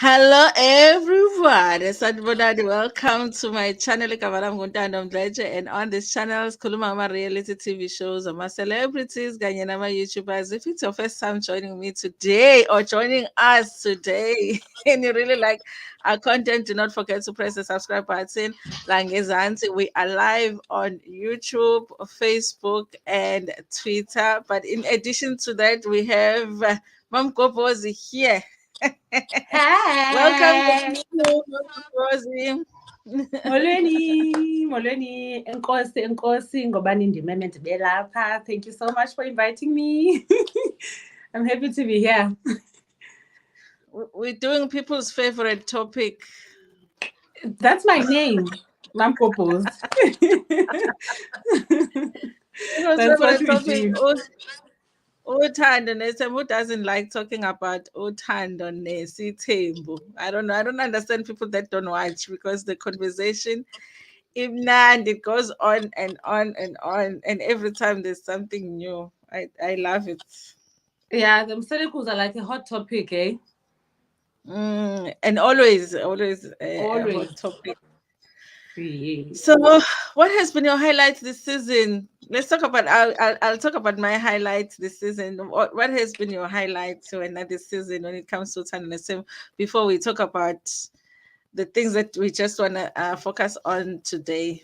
Hello everyone. Sanibonani. Welcome to my channel Uthando Nesthembu, and on this channel sikhuluma ama reality TV shows, ama celebrities kanye nama YouTubers. If it's your first time joining me today or joining us today and you really like our content, do not forget to press the subscribe button. Langezansi. We are live on YouTube, Facebook and Twitter. But in addition to that, we have Mom Kopozi here. Welcome to Hi. you, Rosie. Molweni, enkosi, ngobani ndimeme ndibe lapha. Thank you so much for inviting me. I'm happy to be here. We're doing people's favorite topic. That's my name, Mam Proposed. People's That's what favorite we topic. do. Uthando Nesthembu. Who doesn't like talking about Uthando Nesthembu? I don't know. I don't understand people that don't watch because the conversation, and it goes on and on and on, and every time there's something new. I love it. Yeah, the Mselekus are like a hot topic, eh? And always a Always. hot topic. Yeah. So, what has been your highlights this season? Let's talk about. I'll talk about my highlights this season. What has been your highlights this season when it comes to Uthando? Before we talk about the things that we just want to focus on today.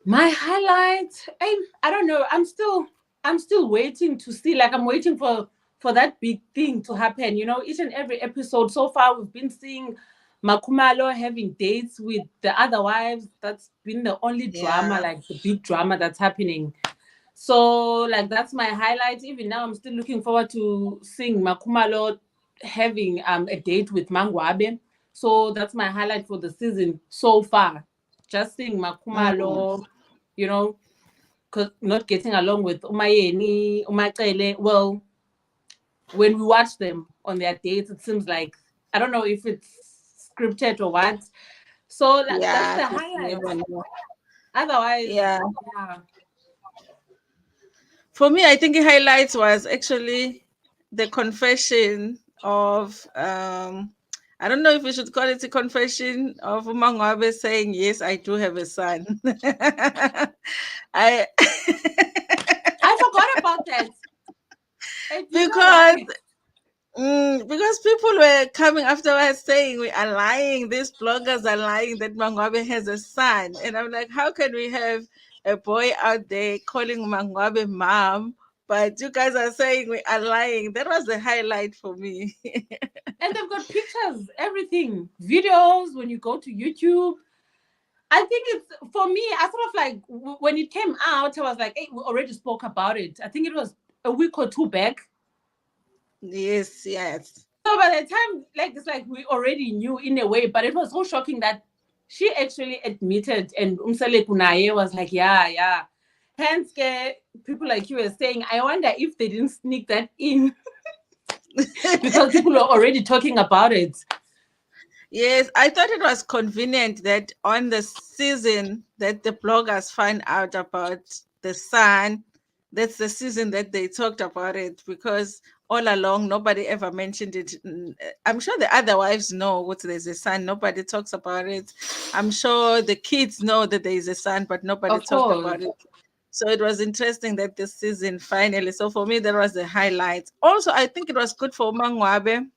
My highlight, I don't know. I'm still waiting to see. Like I'm waiting for that big thing to happen. You know, each and every episode so far we've been seeing MaKhuamalo having dates with the other wives. That's been the only drama, Yeah. like the big drama that's happening. So like that's my highlight. Even now I'm still looking forward to seeing MaKhuamalo having a date with Mangwabe. So that's my highlight for the season so far. Just seeing MaKhuamalo, you know, not getting along with Umayeni, Umacele. Well, when we watch them on their dates, it seems like, I don't know if it's scripted or what. So that's the highlight. Otherwise, Yeah. yeah. For me, I think the highlights was actually the confession of I don't know if we should call it a confession of Mangwabe saying, yes, I do have a son. I I forgot about that. And you know because why? because people were coming afterwards saying we are lying, these bloggers are lying that Mangwabe has a son. And I'm like, how can we have a boy out there calling Mangwabe mom, but you guys are saying we are lying? That was the highlight for me. And they've got pictures, everything, videos. When you go to YouTube, I think it's for me. I sort of like when it came out, I was like, hey, we already spoke about it. I think it was a week or two back. Yes, yes. So by the time, like, it's like we already knew in a way, but it was so shocking that she actually admitted, and Umsale Kunaye was like, yeah. Hence, people like you were saying, I wonder if they didn't sneak that in because people were already talking about it. Yes, I thought it was convenient that on the season that the bloggers find out about the son, that's the season that they talked about it, because all along nobody ever mentioned it. I'm sure the other wives know what there's a son, nobody talks about it. I'm sure the kids know that there is a son, but nobody Of talked course. about it. So it was interesting that this season finally. So for me, that was the highlight. Also, I think it was good for Mangwabe.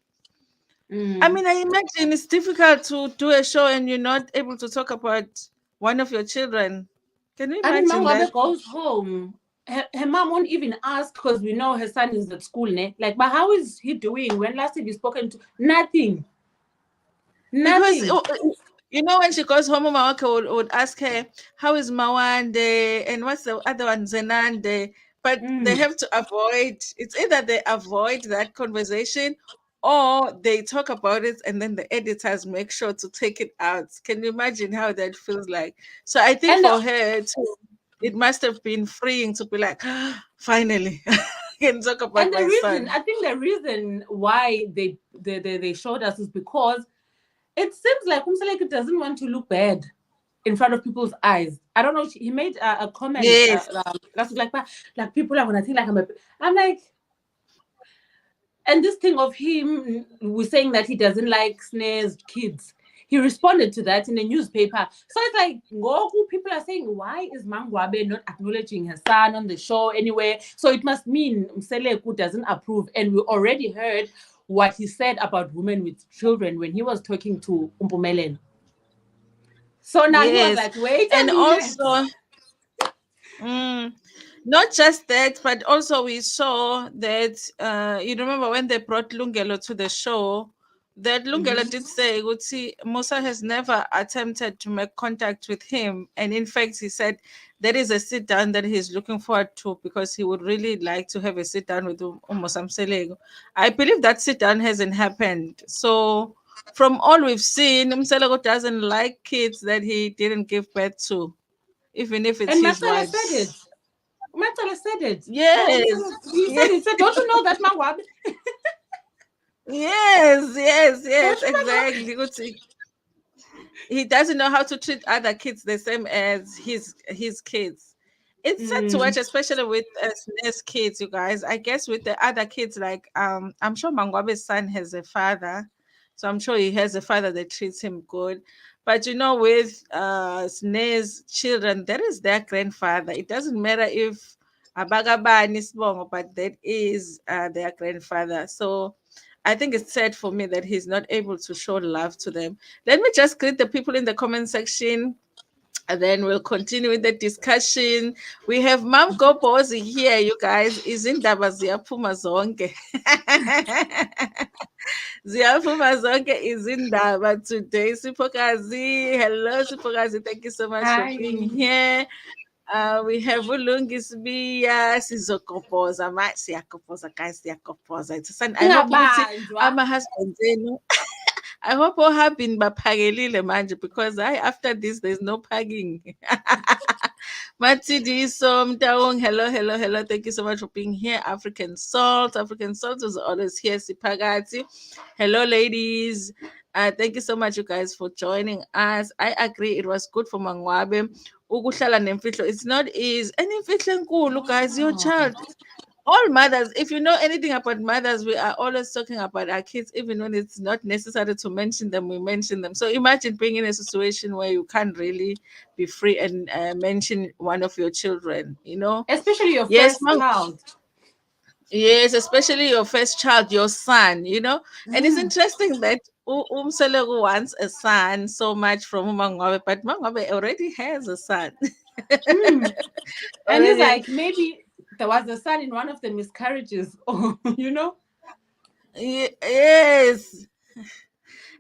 I Mm. mean, I imagine it's difficult to do a show and you're not able to talk about one of your children. Can you I mean, imagine that? Mangwabe goes home. Her mom won't even ask because we know her son is at school. Ne? Like, but how is he doing? When last have you spoken to? Nothing. Because Nothing. when she goes home, Mama would ask her, "How is Mawande?" and what's the other one, Zenande. But they Mm. have to avoid. It's either they avoid that conversation, or they talk about it, and then the editors make sure to take it out. Can you imagine how that feels like? So I think And for her too, it must have been freeing to be like, finally, I can talk about the my reason, son. I think the reason why they showed us is because it seems like Umsaleki doesn't want to look bad in front of people's eyes. I don't know. He made a comment Yes. last week, like people are gonna think like I'm like, And this thing of him was saying that he doesn't like Sne's kids. He responded to that in a newspaper. So it's like, Ngoku, people are saying, why is Mangwabe not acknowledging her son on the show anywhere? So it must mean Mseleku doesn't approve. And we already heard what he said about women with children when he was talking to Umpumelelo. So now he was Yes. like, wait a And minute. also, mm, not just that, but also we saw that you remember when they brought Lungelo to the show, that Lungelo did say, see, Musa has never attempted to make contact with him. And in fact, he said there is a sit down that he's looking forward to because he would really like to have a sit down with Musa Mselego. I believe that sit down hasn't happened. So, from all we've seen, Mselego doesn't like kids that he didn't give birth to, even if it's And his Matala said it. wife's. Matala said it. No, Yes, Matala, he said yes, it. He said, don't you know that Mangwabe? yes, yes, Don't yes, you know? exactly. He doesn't know how to treat other kids the same as his kids. It's sad to watch, especially with SNES kids, you guys. I guess with the other kids, like I'm sure Mangwabe's son has a father, so I'm sure he has a father that treats him good. But with SNES children, that is their grandfather. It doesn't matter if Abagabani is wrong, but that is their grandfather. So I think it's sad for me that he's not able to show love to them. Let me just greet the people in the comment section, and then we'll continue with the discussion. We have Mam Gobozi here, you guys. Izindaba ziyaphuma zonke. Ziyaphuma zonke izindaba today. Sipokazi, hello Sipokazi. Thank you so much for Hi. being here. We have Ulungi Sibiya, Sizokopoza, siyakopoza guys, siyakopoza. I hope ukuthi Singabanjwa. ama-husbands enu, I hope all have been baphakelile manje, because after this there's no packing. Matidiso Mtaung, hello, hello, hello. Thank you so much for being here. African Salt. African Salt is always here. Sipagati. Hello, ladies. Thank you so much, you guys, for joining us. I agree, it was good for Mangwabe. Ukuhlala nemfihlo, it's not easy. And imfihlo enkulu, guys, your child. All mothers, if you know anything about mothers, we are always talking about our kids, even when it's not necessary to mention them, we mention them. So imagine being in a situation where you can't really be free and mention one of your children. Especially your Yes, first child. yes, especially your first child, your son. And it's interesting that Umselego wants a son so much from Mangwabe, but Mangwabe already has a son. Mm. And it's Already. like, maybe there was a son in one of the miscarriages. Oh. Yes.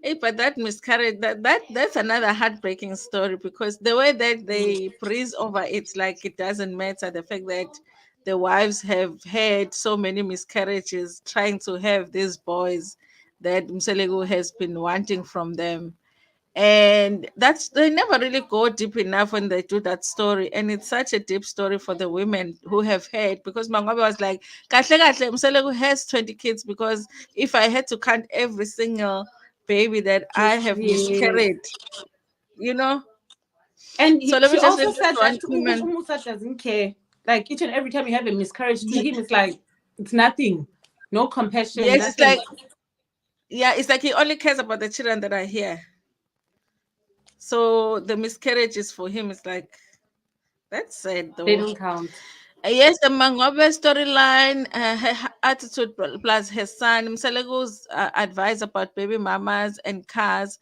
Hey, but that miscarriage, that's another heartbreaking story, because the way that they breeze over it, like it doesn't matter. The fact that the wives have had so many miscarriages trying to have these boys that Mselegu has been wanting from them. And that's, they never really go deep enough when they do that story. And it's such a deep story for the women who have had, because Mangwabe was like, kahle kahle, Mselegu has 20 kids, because if I had to count every single baby that I have Yes. miscarried, you know. And So let she me just also read this said one that comment. Musa doesn't care. Like, each and every time you have a miscarriage, to Ye- him, it's like, it's nothing. No compassion, Yes, it's nothing. like, yeah, it's like he only cares about the children that are here. So the miscarriages for him is like, that's sad They though. don't count. Yes, the Mangwabe storyline, her attitude plus her son, Mselegu's advice about baby mamas and cars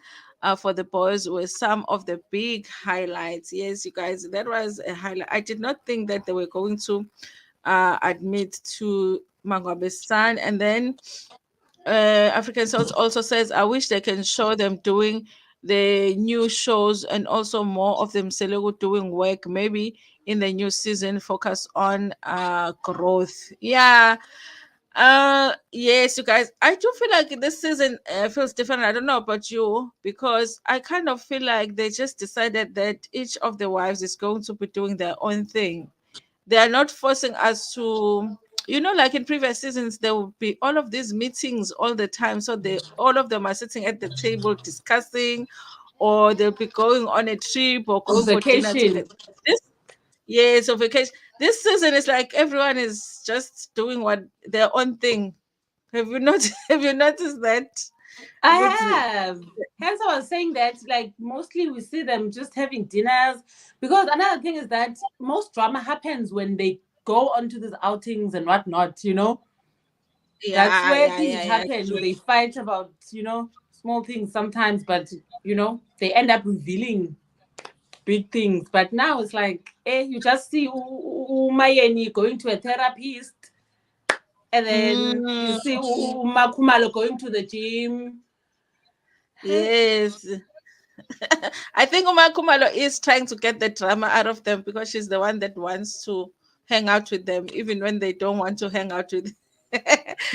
for the boys were some of the big highlights. Yes, you guys, that was a highlight. I did not think that they were going to admit to Mangwabe's son. And then African Souls also says, I wish they can show them doing the new shows, and also more of them Selego doing work. Maybe in the new season, focus on growth. Yeah. Yes, you guys. I do feel like this season feels different. I don't know about you, because I kind of feel like they just decided that each of the wives is going to be doing their own thing. They are not forcing us to, like in previous seasons, there will be all of these meetings all the time, so they all of them are sitting at the table discussing, or they'll be going on a trip or On going for dinner vacation. together. This Yes, so vacation, this season is like everyone is just doing what their own thing. Have you not have you noticed that? I Ukuthi, have. Hence, I was saying that, like, mostly we see them just having dinners. Because another thing is that most drama happens when they go onto these outings and whatnot, you know? That's yeah, where yeah, things yeah, yeah, happen. true. They fight about, small things sometimes, but, they end up revealing big things. But now it's like, you just see Mayeni going to a therapist, and then you Mm, see MaKhuamalo going to the gym. Hey, yes. I think Kumalo is trying to get the drama out of them because she's the one that wants to hang out with them, even when they don't want to hang out with.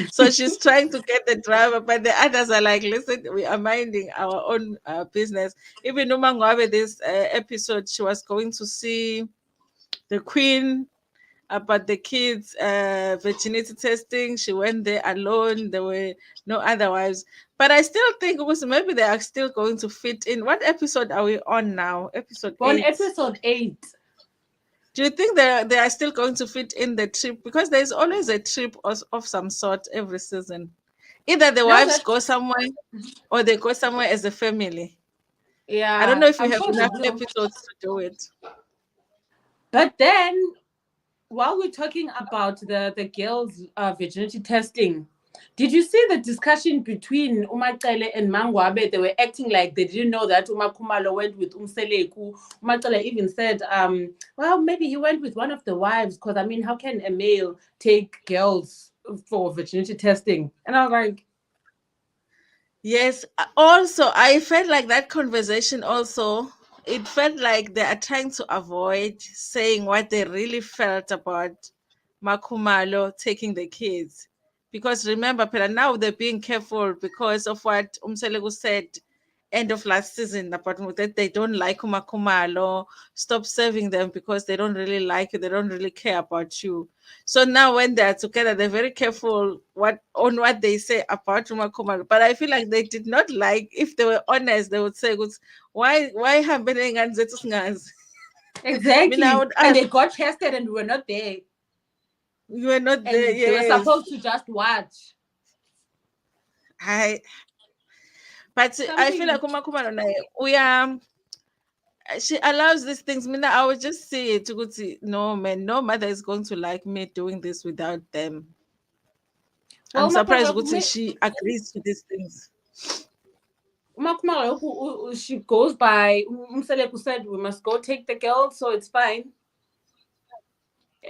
So she's trying to get the drama, but the others are like, "Listen, we are minding our own business." Even Mangwabe, this episode, she was going to see the queen about the kids' virginity testing. She went there alone. There were no other wives. But I still think it was maybe they are still going to fit in. What episode are we on now? Episode on 8. episode 8. Do you think they are still going to fit in the trip? Because there's always a trip of some sort every season. Either the Now wives that, go somewhere or they go somewhere as a family. I don't yeah, know if we I'm have sure they enough do. episodes to do it. But then, while we're talking about the girls' virginity testing, did you see the discussion between Umakele and Mangwabe? They were acting like they didn't know that Umakhumalo went with Umseleku. Umakele even said, well, maybe he went with one of the wives, because, I mean, how can a male take girls for virginity testing? And I was like, Yes. Also, I felt like that conversation also, it felt like they are trying to avoid saying what they really felt about Makumalo taking the kids. Because remember, Pela, now they're being careful because of what Umselegu said end of last season about that they don't like Umakumalo, stop serving them because they don't really like you, they don't really care about you. So now when they're together, they're very careful what they say about Umakumalo. But I feel like they did not like, if they were honest, they would say, why happening and Zetusngas? I mean, I exactly. would And ask, they got tested and we were not there. you were not there, And they were yes. supposed to just watch I but I feel like something. Umakumalo we are she allows these things. Mina, I would just say it to no man, no mother is going to like me doing this without them. I'm Well, surprised Guti she agrees to these things. She goes by Umseleku said we must go take the girl, so it's fine.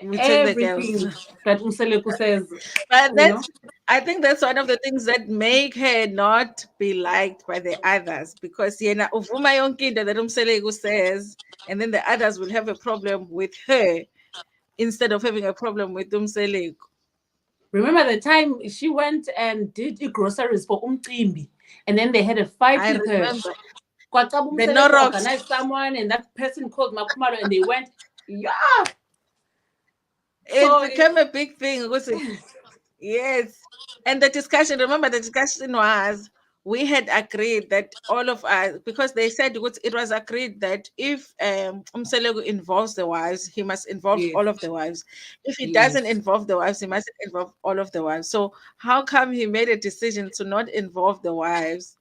We take the girls. Everything that Umseleku says, But you know. I think that's one of the things that make her not be liked by the others because yena uvuma yonke into that Umselegu says, and then the others will have a problem with her instead of having a problem with Umselegu. Remember the time she went and did groceries for Umcimbi, and then they had a fight I with her. remember Kwaqaba the Umseleku Norox. organized someone, and that person called Makhumalo, and they went, yeah. It So became a big thing. Yes. And the discussion, remember the discussion was we had agreed that all of us, because they said it was agreed that if Umselegu involves the wives, he must involve yes, all of the wives. If he doesn't yes. involve the wives, he mustn't involve all of the wives. So how come he made a decision to not involve the wives?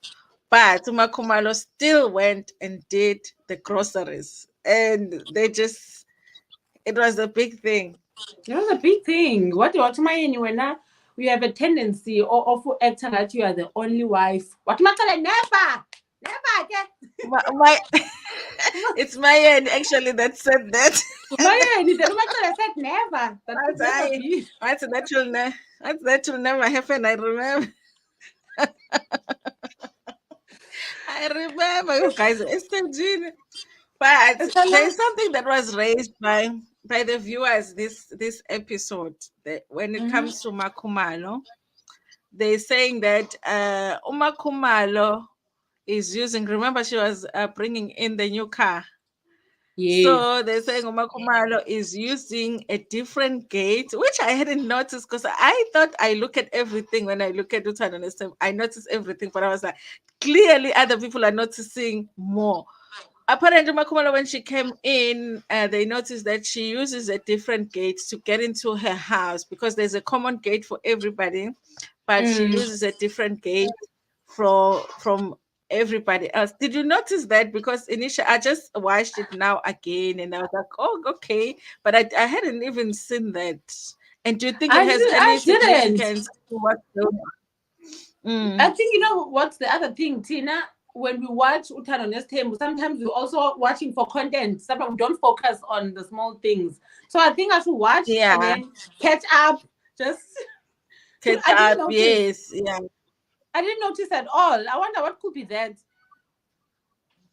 But Umakumalo still went and did the groceries. And it was a big thing. It was a big thing. What my anyway now? We have a tendency of acting like you are the only wife. What matter? Never, never again. My it's my end actually that said that. My end. The matter said never. That could That's never I. be. That will never happen. I remember you guys. SMG. But It's a there's lot. something that was raised by the viewers this episode that when it Mm-hmm. comes to Makumalo, they're saying that Umakumalo is using. Remember, she was bringing in the new car. Yes. So they're saying Umakumalo is using a different gate, which I hadn't noticed because I thought I look at everything when I look at Uthando Nesthembu. I notice everything, but I was like, clearly other people are noticing more. Apparently, Umakumalo, when she came in, they noticed that she uses a different gate to get into her house because there's a common gate for everybody. but she uses a different gate from everybody else. Did you notice that? Because initially I just watched it now again and I was like, oh, okay. But I hadn't even seen that. And do you think it has any I didn't. significance to what's going on? I think you know what's the other thing, Tina. When we watch Uthando Nesthembu, sometimes we're also watching for content. Sometimes we don't focus on the small things. So I think I should watch and Yeah, then catch up. Just catch I didn't up. notice. Yes, yeah. I didn't notice at all. I wonder what could be that.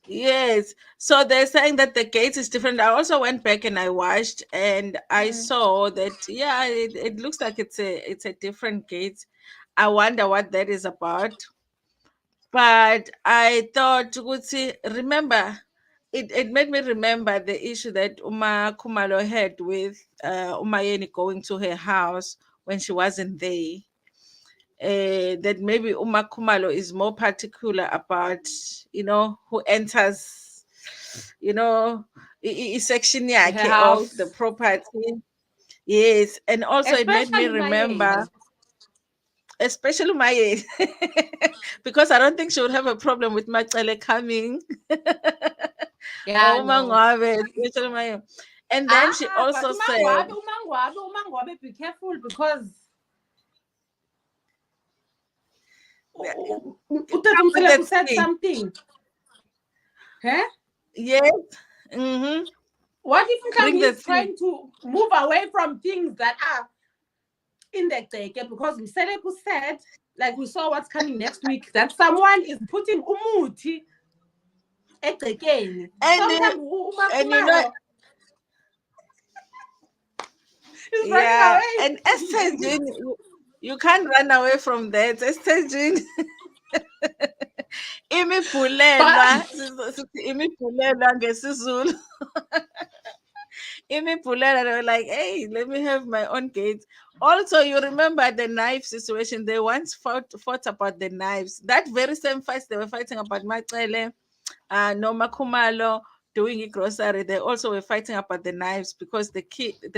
Yes. So they're saying that the gate is different. I also went back and I watched and I saw that yeah, it looks like it's a different gate. I wonder what that is about. But I thought Guti, remember it made me remember the issue that Uma Kumalo had with Umayeni going to her house when she wasn't there. That maybe Uma Kumalo is more particular about, who enters, section Her yake of the house, property. Yes, and also it made me especially my remember, age. especially my age, because I don't think she would have a problem with Machele coming Yeah, or no. Mangwabe, especially my. And then she But also said, Umangwabe, be careful because yeah, Utata come with that Mseleku said thing. something. Huh? Yes. Mm-hmm. What if Bring the he's thing. trying to move away from things that are in the teke? Because Mseleku said, like we saw what's coming next week, that someone is putting umuti etekeni. And Sometimes and you know, Umakumalo is running yeah, away. and Esther Jean, you can't run away from that. Esther Jean, But imipulelwa, imipulelwa ngesizulu. Imipulelwa, they were like, hey, let me have my own gate. Also, you remember the knife situation. They once fought about the knives. That very same fight they were fighting about Machele, no MaKhuamalo doing a grocery. They also were fighting about the knives because they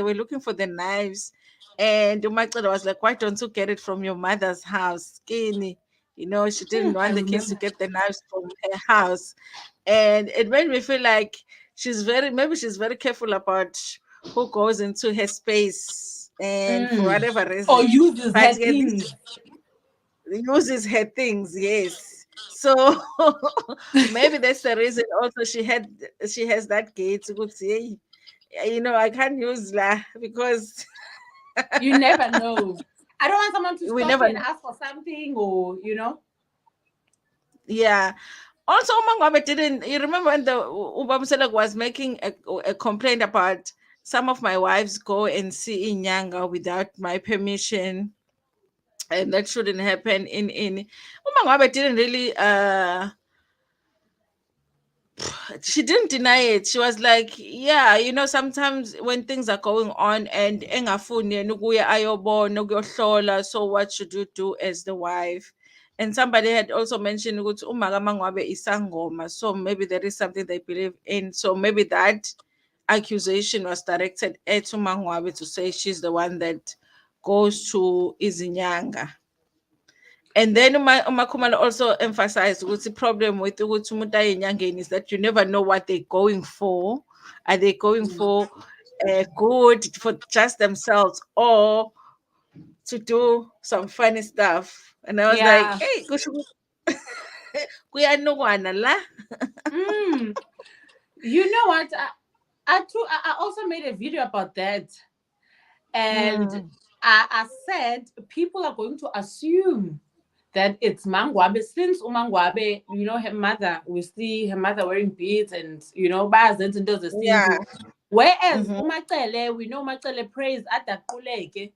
were looking for the knives. And Umachele was like, why don't you get it from your mother's house? Skinny. She didn't I want the kids to remember. get the knives from her house. And it made me feel like maybe she's very careful about who goes into her space. And for whatever Or reason. uses But her yeah, things. uses her things, yes. So maybe that's the reason also she has that gate to go say, I can't use la because You never know. I don't want someone to we stop never you and know. ask for something or. Yeah. Also, Mangwabe didn't. You remember when the Ubamselek was making a complaint about some of my wives go and see Inyanga without my permission, and that shouldn't happen. In Mangwabe didn't really she didn't deny it. She was like, yeah, sometimes when things are going on and engafuni yena ukuya ayobona ukuyohlola, so what should you do as the wife? And somebody had also mentioned ukuthi uma kaMangwabe isangoma, so maybe there is something they believe in. So maybe that accusation was directed at Mangwabe to say she's the one that goes to Izinyanga. And then uMakhumalo also emphasized the problem with ukuthi umuntu aye enyangeni is that you never know what they're going for. Are they going for good for just themselves or to do some funny stuff? And I was like, Yeah. hey, kuyanukwana la. Mm. You know what? I also made a video about that. And Mm, I said people are going to assume that it's Mangwabe since Umangwabe, her mother, we see her mother wearing beads and bazenza into yeah. zesintu. Whereas Mm-hmm. Umacele, we know Umacele prays adaquleke.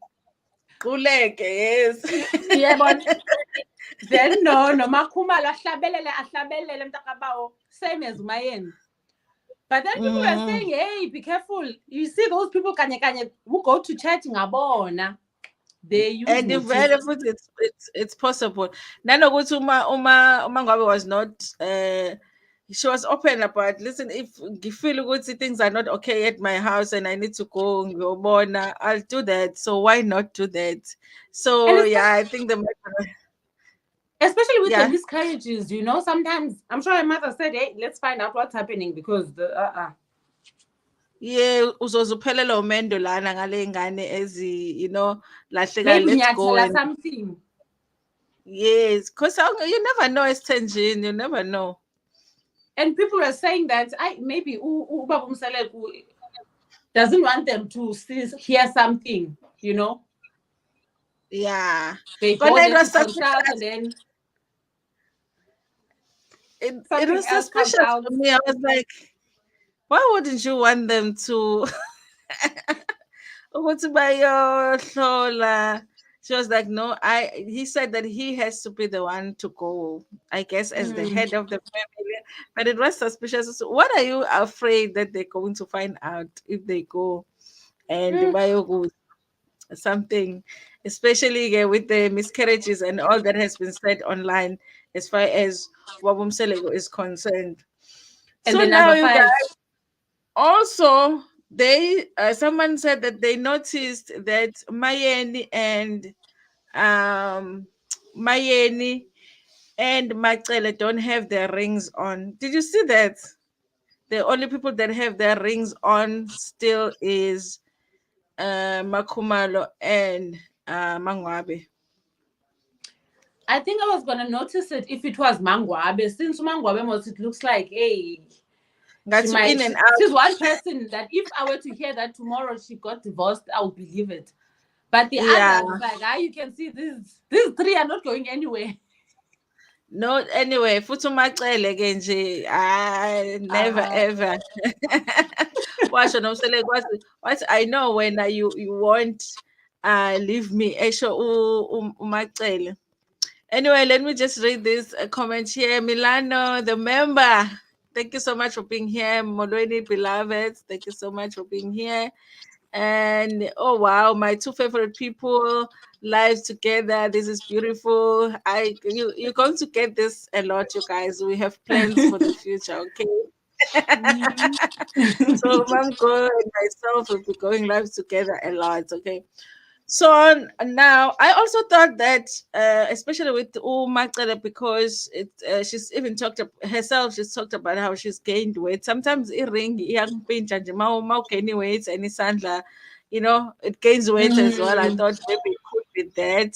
Kuleke, yes. Yebo. Then no MaKhuamalo ahlabelele mntakabawo, same as Umayeni. But then people are Mm-hmm. saying, hey, be careful. You see those people kanye who go to church ngabona. They use And if muti. it's possible. Nanokuthi uma Ngabe was not she was open about, listen, if you feel good, things are not okay at my house and I need to go, I'll do that. So why not do that? And So yeah, I think especially with the yeah, miscarriages, sometimes I'm sure her mother said, hey, let's find out what's happening because yeah, uzozuphelela umendo lana ngale ngane lahleka, maybe let's go. ngiyathela And something. yes, because you never know, Estenjini, you never know. And people were saying that maybe Ubaba Mseleku doesn't want them to hear something, Yeah, They but go it there was to suspicious. consult and then It something was else comes suspicious out. for me. I was like, why wouldn't you want them to ukuthi bayohlola? She was like, no, he said that he has to be the one to go, I guess, as the Mm. head of the family. But it was suspicious. So what are you afraid that they're going to find out if they go and Mm. bayoku something, especially with the miscarriages and all that has been said online as far as Wabum Selego is concerned. And So then now number you 5. guys, also they someone said that they noticed that um Mayeni and Machele don't have their rings on. Did you see that? The only people that have their rings on still is MaKhuamalo and Mangwabe. I think I was gonna notice it if it was Mangwabe. Since Mangwabe was, it looks like, hey, she Got you in might. and out. She's one person that if I were to hear that tomorrow she got divorced, I would believe it. But the Yeah. others, like, you can see these 3 are not going anywhere. No, anyway, futhi umacele ke nje, never Uh, ever. Washo nomsele what I know when you won't leave me. Esho umacele. Anyway, let me just read this comment here. Milano, the member. Thank you so much for being here. Molweni beloved. Thank you so much for being here. And oh wow, my two favorite people live together. This is beautiful. You're going to get this a lot, you guys. We have plans for the future, okay? So Mamgo and myself will be going live together a lot, okay? So now, I also thought that, especially with Umacele, because she's even herself. She's talked about how she's gained weight. Sometimes ring young pinch and gain weight and isandla, it gains weight as well. I mm, thought maybe it could be that.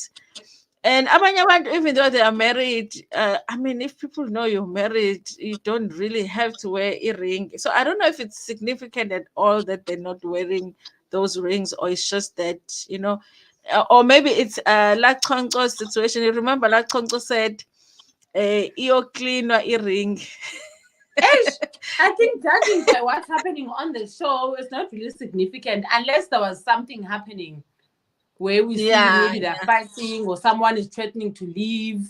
And abanye abantu, even though they are married, I mean, if people know you're married, you don't really have to wear a ring. So I don't know if it's significant at all that they're not wearing those rings, or it's just that, or maybe it's Lachonko's situation. You remember Lachonko said, "Iyo clean ring." I think judging by what's happening on the show, it's not really significant unless there was something happening where we see Yeah. maybe they're fighting or someone is threatening to leave.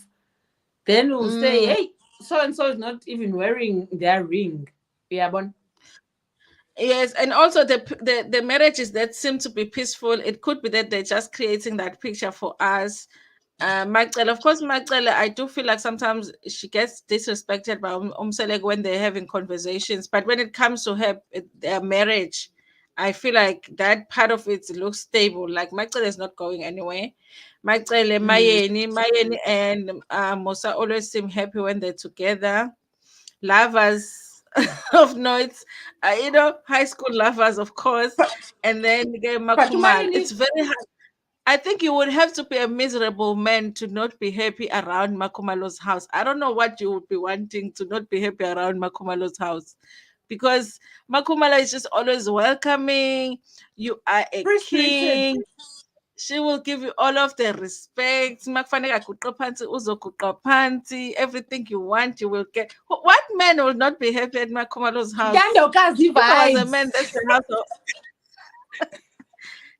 Then we'll say, Mm. hey, so and so is not even wearing their ring. Yeah, but Yes, and also the marriages that seem to be peaceful, it could be that they're just creating that picture for us. Magcele, of course, Magcele, I do feel like sometimes she gets disrespected by Umselek when they're having conversations. But when it comes to their marriage, I feel like that part of it looks stable. Like Magcele is not going anywhere. Magcele, Mayeni, and Musa always seem happy when they're together. Lovers of notes, high school lovers, of course. And then again, Makumal. Patumayini, It's very hard. I think you would have to be a miserable man to not be happy around Makumalo's house. I don't know what you would be wanting to not be happy around Makumalo's house, because Makumalo is just always welcoming. You are a free spirited. king. She will give you all of the respect. Makufanele aguqe phansi, uzoguqa phansi. Everything you want, you will get. What man will not be happy at Makumalo's house? Dandokazi If I was a vibes. man, that's the house of,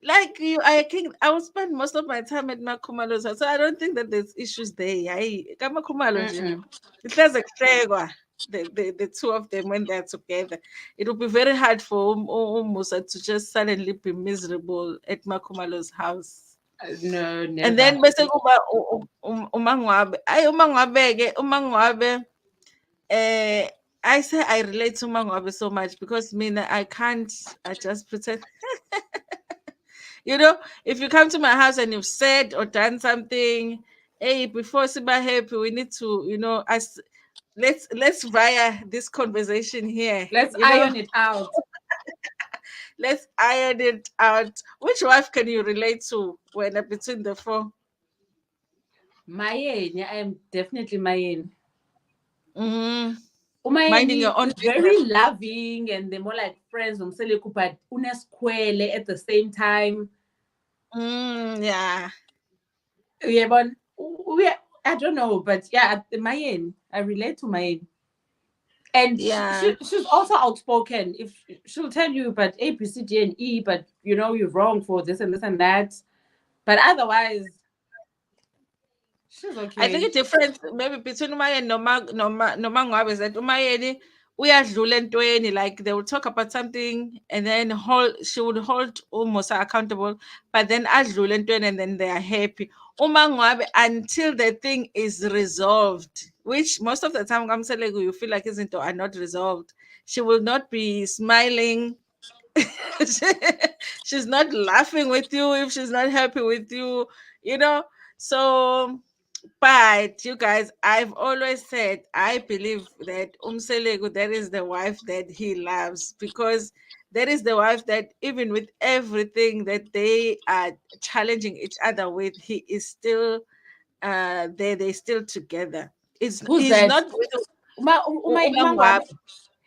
like you, I will spend most of my time at Makhumalo's house. So I don't think that there's issues there. Kamakhumalo nje, Mm-mm. ihleze kuhlekwa, the two of them when they're together. It will be very hard for Musa to just suddenly be miserable at Makhumalo's house. No, And never. then bese kuba uMangwabe. Ay uMangwabe ke, uMangwabe, eh I say I relate to Mangwabe so much because I can't. I just pretend. You know, if you come to my house and you've said or done something, hey, before Siba happy, we need to, us let's via this conversation here. Let's iron it out. Let's iron it out. Which wife can you relate to when between the four? Mayeni, I am definitely Mayeni. Mm-hmm. Minding Umayeni your own is business. very loving and they're more like friends nomseleku, but uneskwele at the same time. Yeah. Yeah, but I don't know, but yeah, Mayeni, I relate to Mayeni. And Yeah. she's also outspoken. If she'll tell you, but A, B, C, D, and E, but you're wrong for this and that. But otherwise, she's I think okay. the difference maybe between Umayeni Mangwabe is that Umayeni uyadlula entweni, like they will talk about something and then she would hold Musa accountable, but then adlule entweni and then they are happy. Umangwabe until the thing is resolved, which most of the time Kamselegu you feel like izinto are not resolved. She will not be smiling. She's not laughing with you if she's not happy with you, you know. So but you guys, I've always said I believe that Umselegu, that is the wife that he loves, because that is the wife that even with everything that they are challenging each other with, he is still they still together. It's Who's he's that? not with Umangwab. Umangwabe.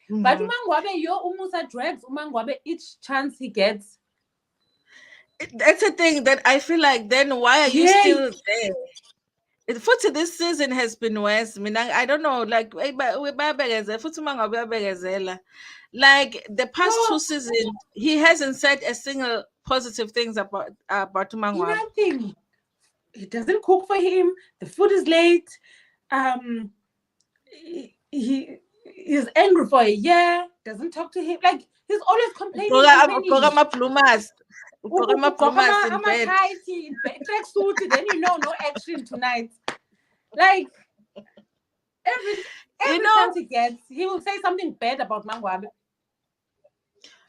But Mhm. Umangwabe, Umusa drags Umangwabe each chance he gets. That's the thing that I feel like. Then why are you Yes. still there? Futhi this season has been worse. I don't know, like futhi uma ngabe uyabekezela. Like the past two No, seasons, he hasn't said a single positive things about Mangwab. nothing. He doesn't cook for him. The food is late. Um, he is angry for a year. Doesn't talk to him. Like he's always complaining, Ugqoka complaining. ama-bloomers. Ugqoka ama-bloomers in bed. Tighty, tracksuit. Then no action tonight. Like every You every know, chance he gets, he will say something bad about Mangwabe.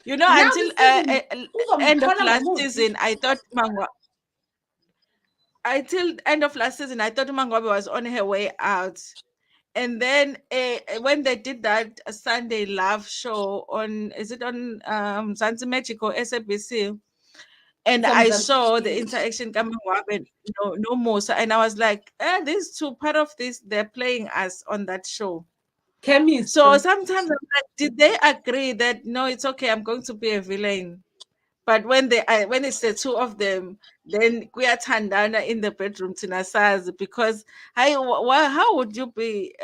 Now until this season, end of uzomthola last ngomufi. season, until end of last season, I thought Mangwabe was on her way out. And then when they did that Sunday Love show on, is it on Zanzi Magic or SABC? And It's on I Mzansi saw the TV. interaction coming up and no Musa. And I was like, these two, part of this, they're playing us on that show. So Chemistry. sometimes I'm like, did they agree that no, it's okay, I'm going to be a villain? But when it's the two of them, then kuyathandana in the bedroom tinasazi, because how would you be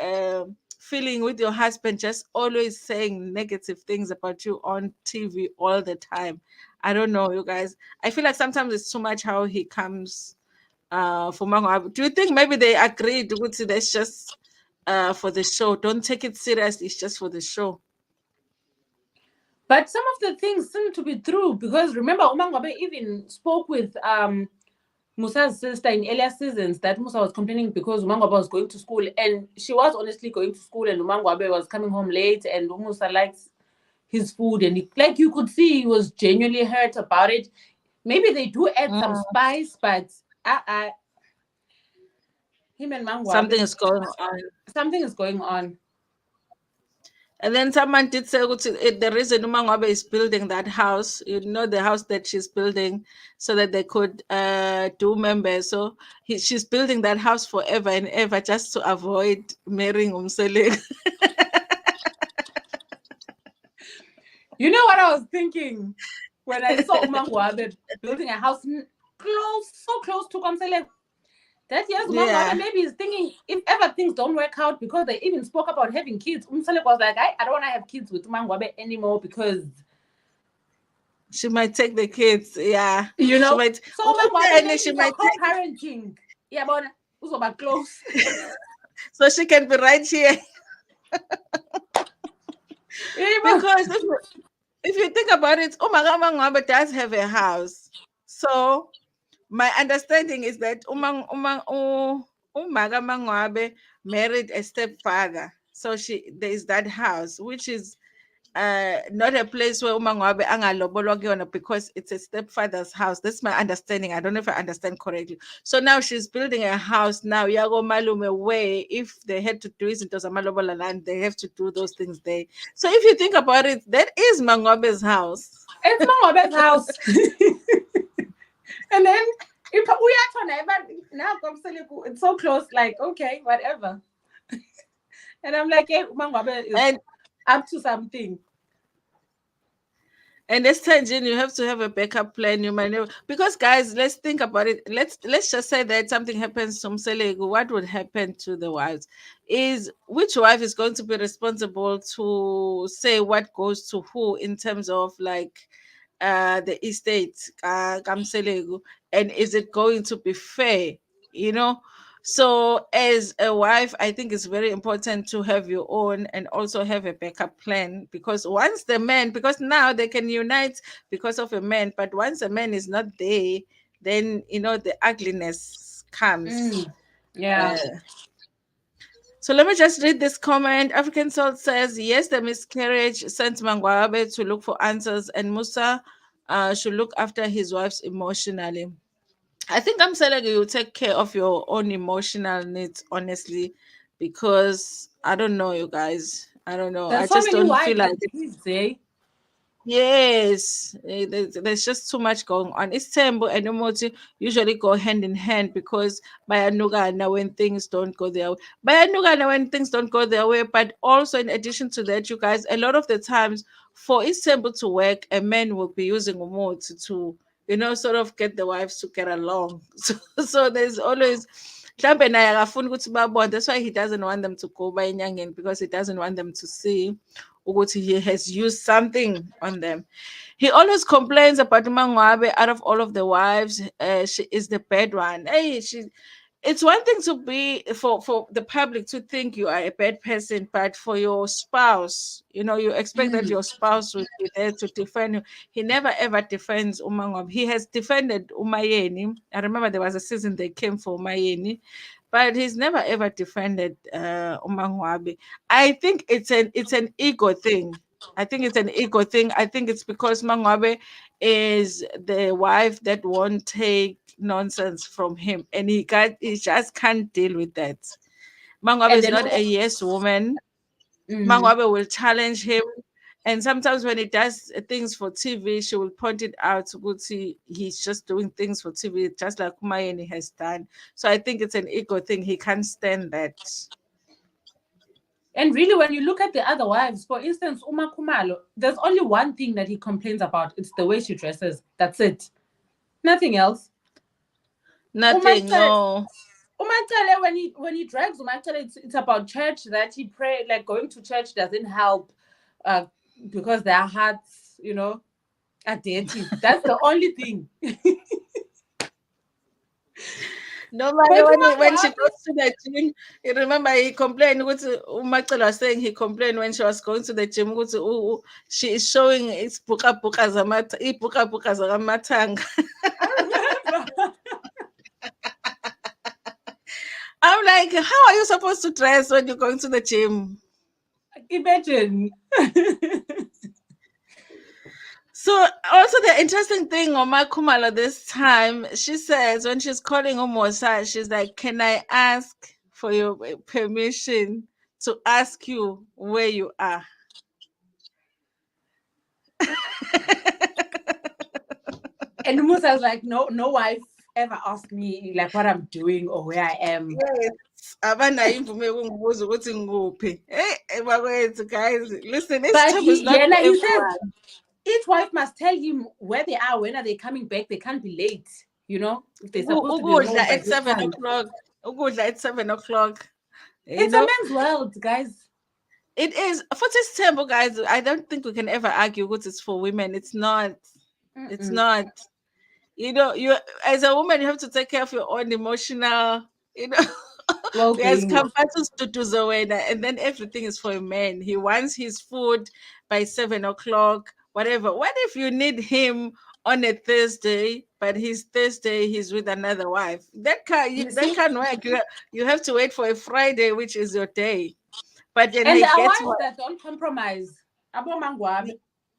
feeling with your husband just always saying negative things about you on TV all the time? I don't know, you guys. I feel like sometimes it's too much how he comes for Mango. Do you think maybe they agreed with it? That's just for the show. Don't take it seriously. It's just for the show. But some of the things seem to be true because remember, Umangwabe even spoke with Musa's sister in earlier seasons that Musa was complaining because Umangwabe was going to school and she was honestly going to school and Umangwabe was coming home late and Musa likes his food and like you could see he was genuinely hurt about it. Maybe they do add some Mm, spice, but him and something Mangwabe, is going on. something is going on. And then someone did say the reason Umangwabe is building that house, the house that she's building, so that they could do members. So she's building that house forever and ever just to avoid marrying Umsele. You know what I was thinking when I saw Umangwabe building a house so close to Komsele? That yes, Umangwabe Yeah, maybe is thinking if ever things don't work out because they even spoke about having kids. Umsele was like, I don't want to have kids with Umangwabe anymore because she might take the kids. Yeah, you she know. might. So Umangwabe Okay, maybe she for might take co-parenting. Yeah, but about close. so she can be right here. Yeah, Because if you think about it, Umangwabe does have a house. So my understanding is that Umaga Mangwabe married a stepfather. So there is that house, which is not a place where Mangwabe angalobolwa kuyona because it's a stepfather's house. That's my understanding. I don't know if I understand correctly. So now she's building a house now, Yago Malume, where if they had to do it into Zamalobola land, they have to do those things there. So if you think about it, that is Mangwabe's house. It's Mangwabe's house. And then if we are now it's so close, like okay, whatever. And I'm like, hey, Mangwabe is up to something. And this time, Jane, you have to have a backup plan. You might know because, guys, let's think about it. Let's just say that something happens to Mselegu. What would happen to the wives? Is which wife is going to be responsible to say what goes to who in terms of like the estate, Kamselegu, and is it going to be fair? You know, so, as a wife, I think it's very important to have your own and also have a backup plan because once the man, because now they can unite because of a man, but once a man is not there, then the ugliness comes. Yeah. Uh, so let me just read this comment. African Salt says, yes, the miscarriage sent Mangwabe to look for answers, and Musa should look after his wife's emotionally. I think I'm saying you take care of your own emotional needs, honestly, because I don't know, you guys. I don't know. I There's so just many don't feel wives like that it. please say. Yes, there's just too much going on. It's Tembo and Umoti usually go hand in hand because Bayanugana when things don't go their way. Bayanugana when things don't go their way, but also in addition to that, you guys, a lot of the times for Istanbul to work, a man will be using Umoti to, sort of get the wives to get along. So there's always mhlambe naye akafuni ukuthi babone. That's why he doesn't want them to go by enyangeni because he doesn't want them to see ukuthi he has used something on them. He always complains about Mangwabe. Out of all of the wives, she is the bad one. Hey, it's one thing to be for the public to think you are a bad person, but for your spouse, you expect that your spouse will be there to defend you. He never ever defends Umangwabe. He has defended Umayeni. I remember there was a season they came for Umayeni, but he's never ever defended Umangwabe. I think it's an ego thing. I think it's an ego thing. I think it's because Mangwabe is the wife that won't take nonsense from him, and he just can't deal with that. Mangwabe And is then not a yes woman. mm, Mangwabe will challenge him, and sometimes when he does things for TV, she will point it out. He's just doing things for TV, just like Kumayeni has done. So I think it's an ego thing. He can't stand that. and really when you look at the other wives, for instance, MaKhuamalo, there's only one thing that he complains about. It's the way she dresses. That's it. Nothing else. Nothing. No. Umatele, when he drags Umatele, it's about church that he pray, like going to church doesn't help, uh, because their hearts, are dirty. That's the only thing. No matter But when she goes to the gym, you remember he complained. Umacelo was saying he complained when she was going to the gym. She is showing its buka zamathanga. I remember. I'm like, how are you supposed to dress when you're going to the gym? Imagine. So also the interesting thing on my Kumalo this time, she says when she's calling Musa, she's like, "Can I ask for your permission to ask you where you are?" And Musa was like, no wife ever asked me like what I'm doing or where I am. Yes. Abanayo imvume yokungibuza ukuthi ngikuphi. Hey, bakwethu guys, listen, this But job is not for he says everyone. each wife must tell him where they are, when are they coming back. They can't be late, if they're supposed to be Ukudla home by at this seven time. o'clock. Ukudla at 7 o'clock. You It's a know, man's world, guys. it is for this temple, guys. I don't think we can ever argue what it's for women. It's not. It's Mm-mm. not. You as a woman, you have to take care of your own emotional. You know, Yes, Well-being. compatriots to do Zaweda, and then everything is for a man. He wants his food by 7 o'clock, whatever. What if you need him on a Thursday, but his Thursday he's with another wife? That You that see? can't work. You have to wait for a Friday, which is your day. but then And he there are gets wives that don't compromise. Abo Mangwabe.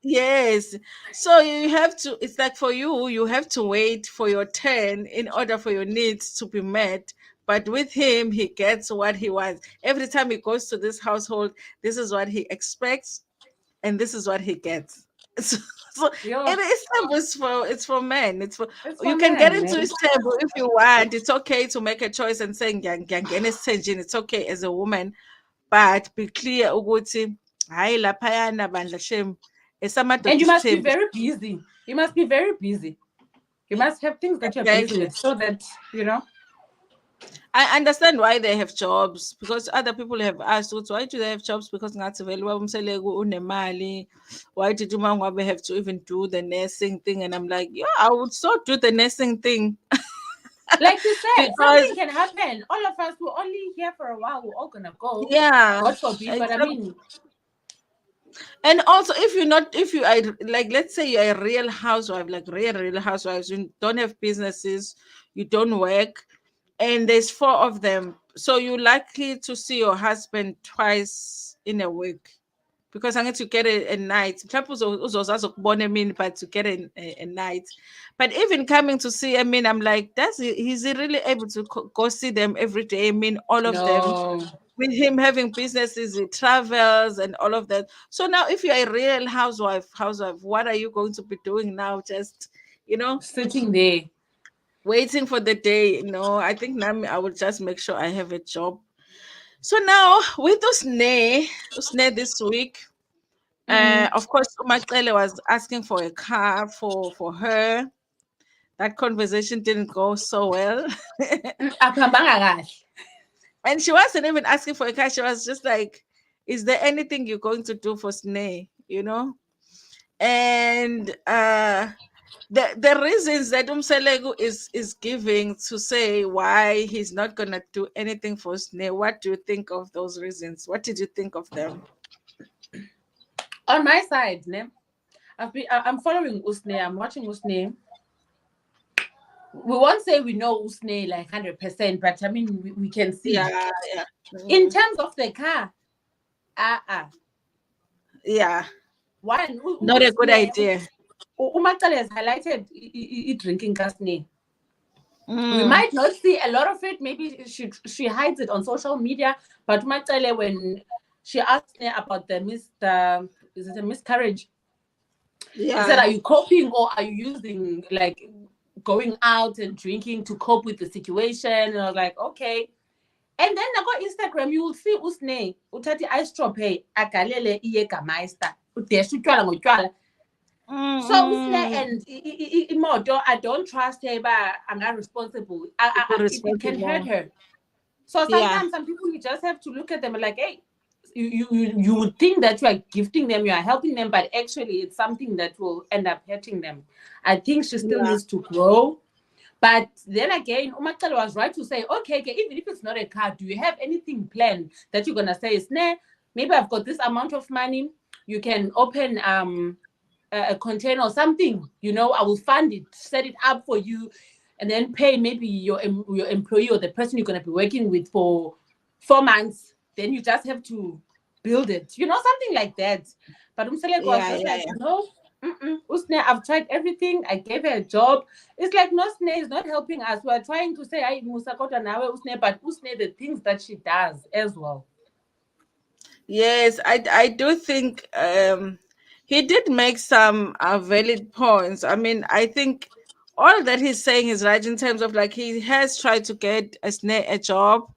yes. So you have to, it's like for you, you have to wait for your turn in order for your needs to be met. But with him, he gets what he wants. Every time he goes to this household, this is what he expects and this is what he gets. So, so Yo, it is it's for men. It's for it's you for can get men, into man. his table if you want. It's okay to make a choice and saying it's okay as a woman, but be clear ukuthi hayi laphayana bandla shem And esamadoda you must be isithembu. very busy. You must be very busy. You must have things that you're busy Exactly. with so that, you know. I understand why they have jobs because other people have asked ukuthi why do they have jobs because ngathi vele ubamseleko unemali. Why did Mangwabe have to even do the nursing thing? And I'm like, yeah, I would so do the nursing thing Like you said, because something can happen. All of us, we're only here for a while. We're all gonna go. yeah, God forbid. But I mean, and also if you are like let's say you're a real housewife, like real housewives, you don't have businesses, you don't work, and there's four of them, so you're likely to see your husband twice in a week because I need to get a night. Mhlawumbe uzozazi ukubona emini, but to get a night. But even coming to see, I mean, I'm like, he's really able to go see them every day? I mean, all of them. no, With him having businesses, he travels and all of that. So now, if you're a real housewife, what are you going to be doing now? Just, you know, sitting there. waiting for the day. No, I think now I will just make sure I have a job. So now with Usne this week, Mm. of course, Umacele was asking for a car for her. That conversation didn't go so well. Akuhambanga kahle. And she wasn't even asking for a car. She was just like, is there anything you're going to do for Sne? You know? And the reasons that Umselegu is giving to say why he's not gonna do anything for Sne, what do you think of those reasons? What did you think of them? On my side, ne, I'm following Usne. I'm watching Usne. We won't say we know Usne like 100%, but I mean we can see. Yeah, yeah. In Mm, terms of the car, yeah. one Not a good Usne, idea. Umacele has highlighted drinking Kasne. We Mm, might not see a lot of it. Maybe she hides it on social media. But Umacele, when she asked me about is it a miscarriage? He said, yeah. "Are you coping or are you using like going out and drinking to cope with the situation?" And I was like, "Okay." And then I got Instagram. You will see Usne utati ice drop hey agalele iyega meister udesh utywala ngotywala. So Usne Mm-mm. and Imoto, I don't trust her, but I'm not responsible. It can hurt Irresponsible. her. So Yeah. sometimes some people you just have to look at them and like, hey, you would think that you are gifting them, you are helping them, but actually it's something that will end up hurting them. I think she still Yeah. needs to grow. But then again, Umakal was right to say, okay, even if it's not a car, do you have anything planned that you're gonna say, Sneh, maybe I've got this amount of money, you can open a container or something, I will fund it, set it up for you, and then pay maybe your employee or the person you're going to be working with for 4 months. Then you just have to build it, something like that. But Umselek was Yeah. just Yeah. like, Yeah. no, Usne, I've tried everything. I gave her a job. It's like, no, Usne is not helping us. We're trying to say, I Musa Kota Nawe Usne, but Usne, the things that she does as well. Yes, I do think he did make some valid points. I mean, I think all that he's saying is right in terms of like he has tried to get a job,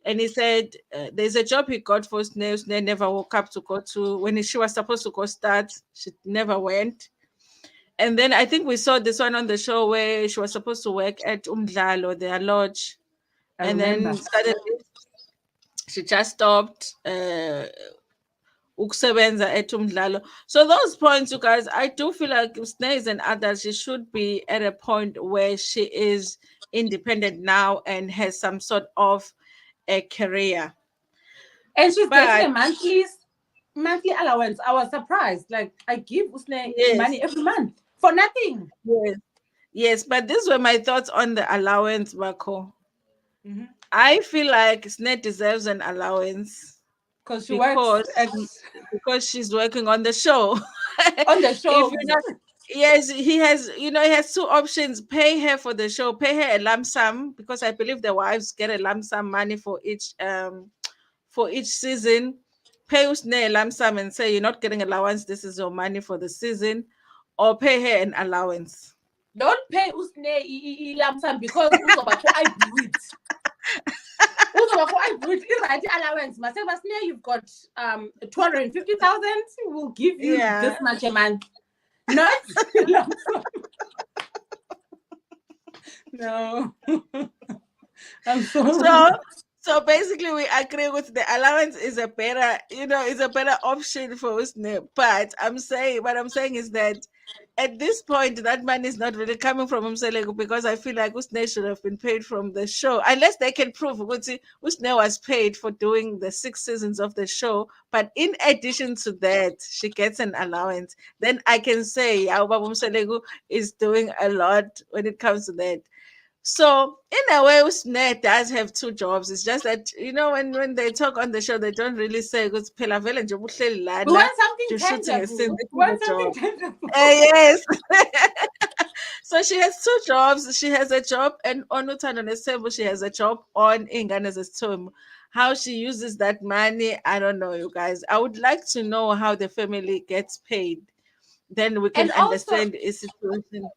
and he said there's a job he got for Sneh. Sneh never woke up to go to when she was supposed to go start. She never went. And then I think we saw this one on the show where she was supposed to work at Umdlalo, their lodge, I and remember. then suddenly she just stopped. Ukusebenza at Umdlalo. So those points, you guys, I do feel like if Sneh is an adult, she should be at a point where she is independent now and has some sort of a career. And she's getting But a monthly allowance. I was surprised. Like I give Usne yes, money every month for nothing. yes, yes. But these were my thoughts on the allowance, Bako. Mm-hmm. I feel like Sneh deserves an allowance. because she works because at because she's working on the show. on the If shows. you're not, yes, he has. He has two options: pay her for the show, pay her a lump sum, because I believe the wives get a lump sum money for each season. Pay Usne a lump sum and say you're not getting allowance. This is your money for the season, or pay her an allowance. Don't pay Usne lump sum because uzoba I blew it. Uzoba I blew it. Right allowance. Myself, Usne, you've got 250,000. We'll give you Yeah. this much a month. Not lump sum. No. I'm So sorry. so basically we agree with the allowance is a better, is a better option for Usne. But what I'm saying is that at this point that money is not really coming from Umseleko, because I feel like Usne should have been paid from the show. Unless they can prove Ukuthi Usne was paid for doing the 6 seasons of the show. But in addition to that, she gets an allowance. Then I can say Baba Umseleko is doing a lot when it comes to that. So in a way, Usne does have two jobs. It's just that when they talk on the show, they don't really say because phela vele nje ubuhleli We lana, want something you're shooting a scene. tangible. This We is a want something job. tangible. Yes. So she has two jobs. She has a job and on Uthando Nesthembu, she has a job on Ingane Zesithombe. How she uses that money, I don't know, you guys. I would like to know how the family gets paid. Then we can And also, understand a situation.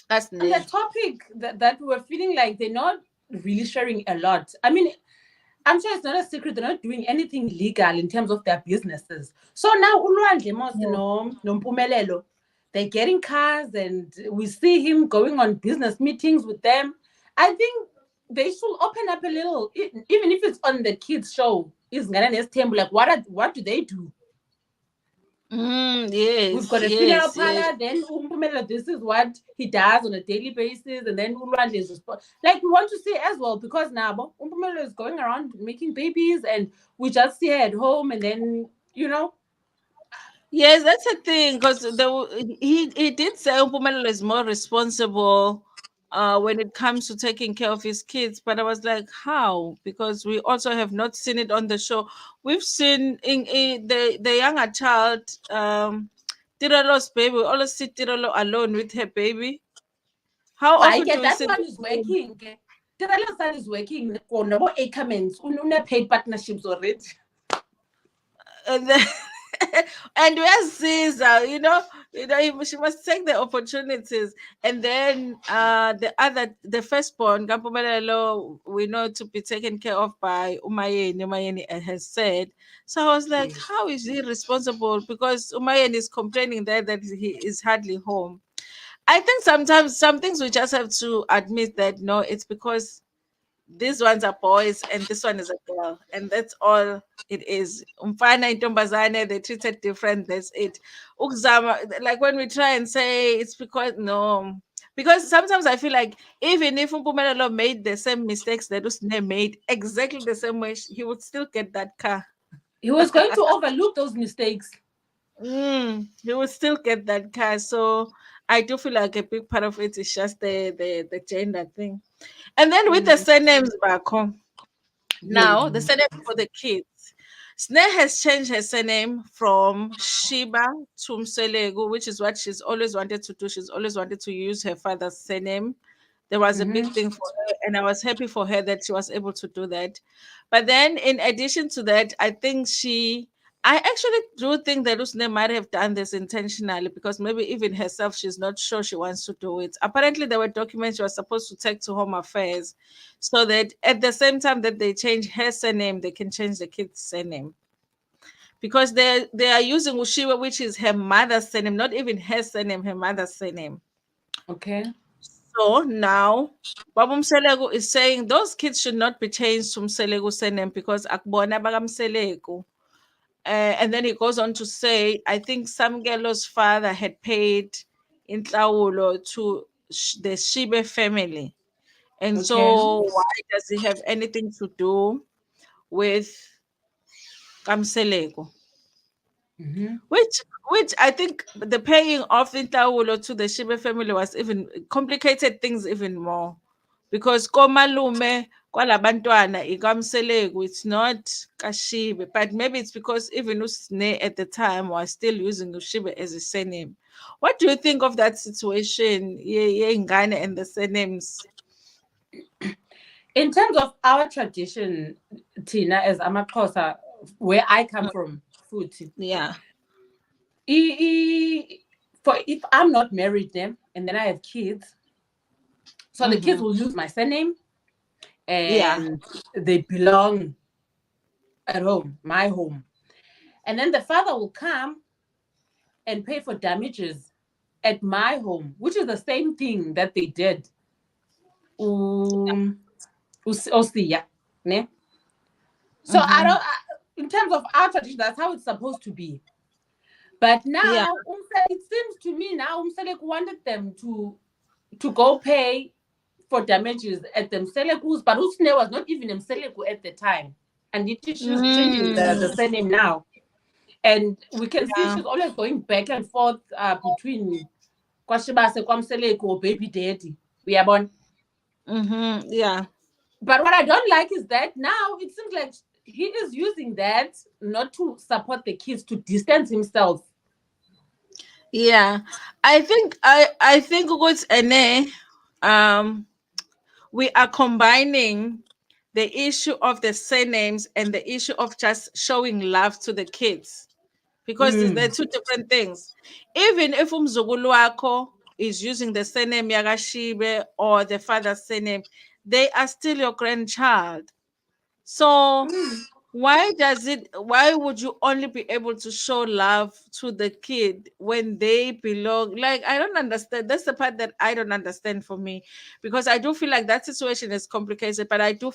That's on the ne. topic that we were feeling like they're not really sharing a lot. I mean, I'm sure it's not a secret. They're not doing anything legal in terms of their businesses. So now, Ulwandle Mos, no Mpumelelo, they're getting cars and we see him going on business meetings with them. I think they should open up a little, even if it's on the kids' show. Is Ngana Nesthembu, like, what do they do? We've Yes, got a funeral yes, yes. parlor, then Umpumela, this is what he does on a daily basis, and then Ulwandle is like we want to see as well, because now Umpumela is going around making babies and we just see her at home, and then Yes, that's a thing because he did say Upumelo is more responsible when it comes to taking care of his kids, but I was like, how? Because we also have not seen it on the show. We've seen in the younger child, Tirolo's baby. We always see Tirolo alone with her baby. How I often get do we that see one the is same? working. Tiralo's son is working. No Ackermans, paid partnerships already. And then and where's Caesar? She must take the opportunities. And then the firstborn, Gampumelelo, we know to be taken care of by Umayeni. Umayeni has said. So I was like, Yes. how is he responsible? Because Umayeni is complaining there that he is hardly home. I think sometimes some things we just have to admit that no, it's because these ones are boys and this one is a girl, and that's all it is. Umfana intombazane, they treated different. That's it. Ukzama, like when we try and say it's because no, because sometimes I feel like even if Umpumelelo made the same mistakes that Usne made exactly the same way, he would still get that car. He was going to overlook those mistakes. He would still get that car. So I do feel like a big part of it is just the gender thing. And then with the Mm. surnames back home. Now, the Yes. surname for the kids. Sneh has changed her surname from Shiba to Mselegu, which is what she's always wanted to do. She's always wanted to use her father's surname. There was a big thing for her, and I was happy for her that she was able to do that. But then, in addition to that, I actually do think that Usne might have done this intentionally because maybe even herself, she's not sure she wants to do it. Apparently, there were documents she was supposed to take to Home Affairs so that at the same time that they change her surname, they can change the kid's surname because they are using Ushiwa, which is her mother's surname, not even her surname, her mother's surname. Okay. So now, Babu Mselego is saying those kids should not be changed to Mselego surname because akbona baga Mselego. And then he goes on to say, I think Samgelo's father had paid in Tlaulo to the Shibe family. And Okay. so why does he have anything to do with Kamseleko? Mm-hmm. Which I think the paying off in Taulo to the Shibe family was even complicated things even more. Because Komalume kwalabantwana ikamseleku, it's not Kashibe, but maybe it's because even Usne at the time was still using Ushibe as a surname. What do you think of that situation, Ngane and the surnames? In terms of our tradition, Tina, as amaXhosa, where I come from, futhi, Yeah. for if I'm not married then, and then I have kids, so the kids will use my surname, Yeah. and they belong at home, my home. And then the father will come and pay for damages at my home, which is the same thing that they did. Osiya, ne? So I don't. In terms of our tradition, that's how it's supposed to be. But Yeah. now, it seems to me now, Umselek wanted them to go pay for damages at themselves, but Usne was not even Mseleku at the time. And she's changing the surname now. And we can see she's always going back and forth between Kwashibase, Kwamseleku, or baby daddy. We are born. Yeah. But what I don't like is that now it seems like he is using that not to support the kids, to distance himself. Yeah. I think what's Ene, we are combining the issue of the surnames and the issue of just showing love to the kids, because they're two different things. Even if umzukulu wakho is using the surname Yagashibe or the father's surname, they are still your grandchild. So why would you only be able to show love to the kid when they belong? Like, I don't understand. That's the part that I don't understand for me, because I do feel like that situation is complicated, but I do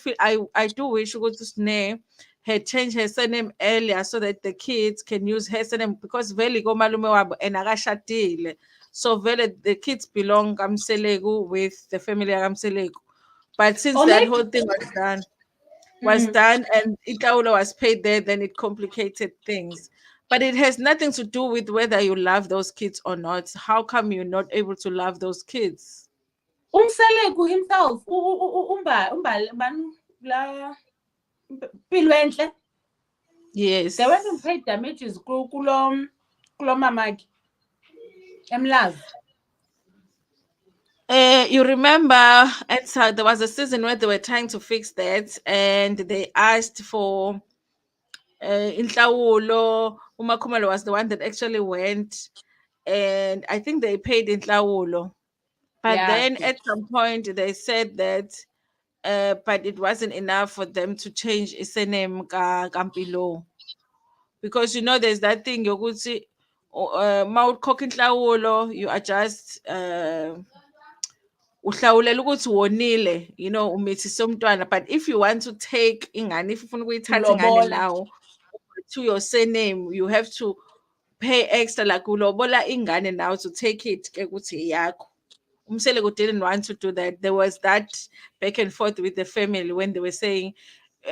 wish you go to Sne had changed her surname earlier so that the kids can use her surname, because vele go malume wabo and akashadile, so vele the kids belong Kamselegu with the family of Kamselegu. But since Or that maybe whole thing was done and Itaula was paid there, then it complicated things. But it has nothing to do with whether you love those kids or not. How come you're not able to love those kids? Umseleku himself, umba la Pilwentle, they went and Yes. paid damages kulo mamaki emlazi. You remember there was a season where they were trying to fix that, and they asked for inhlawulo. Umakhumalo was the one that actually went, and I think they paid inhlawulo. But Yeah. then at some point they said that but it wasn't enough for them to change isename kaMpilo, because there's that thing yokuthi mawukhokha inhlawulo, you are just uhlawulela ukuthi wonile, umithise umntwana. But if you want to take ingane, if ufuna ukuyithatha ingane Kulobola. now to your surname, you have to pay extra, like ulobola ingane now to take it ke ukuthi yakho. Umseleko didn't want to do that. There was that back and forth with the family when they were saying,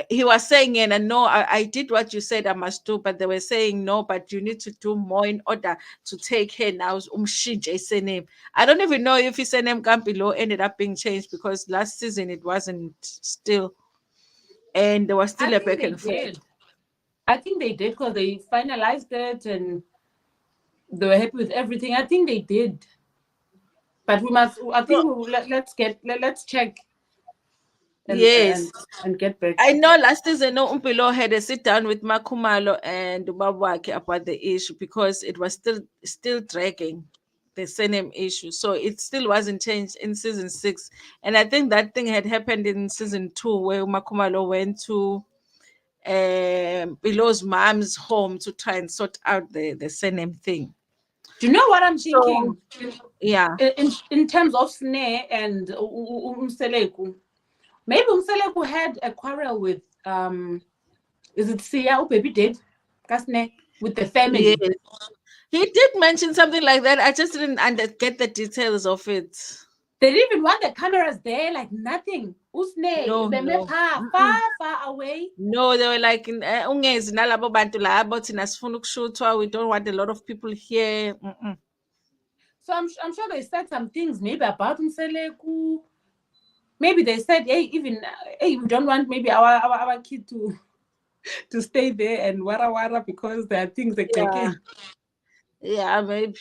he was saying, and no, I did what you said I must do, but they were saying no, but you need to do more in order to take her now. Umshintshe name. I don't even know if his name Campilo ended up being changed, because last season it wasn't still, and there was I still a think back they and forth. did. I think they did because they finalized it and they were happy with everything. I think they did. But we must. I think let's check Yes. and get back. I know last season, no, Umpilo had a sit down with MaKhuamalo and Ubabwake about the issue, because it was still dragging the surname issue. So it still wasn't changed in season 6. And I think that thing had happened in season 2, where MaKhuamalo went to Bilo's mom's home to try and sort out the surname thing. Do you know what I'm So thinking? yeah. In terms of Sne and Umseleku, maybe Umseleku had a quarrel with is it Sia or baby did Kasne with the family. Yes. He did mention something like that. I just didn't get the details of it. They didn't even want the cameras there, like nothing. Usne, No, they met no. her Mm-mm. far away. No, they were like, ungezi nalabo bantu labo thina sifuna ukushuthwa, we don't want a lot of people here. Mm-mm. So I'm sure they said some things maybe about Umseleku. maybe they said, hey, even hey, we don't want maybe our kid to stay there and wara because there are things that Yeah, yeah, maybe.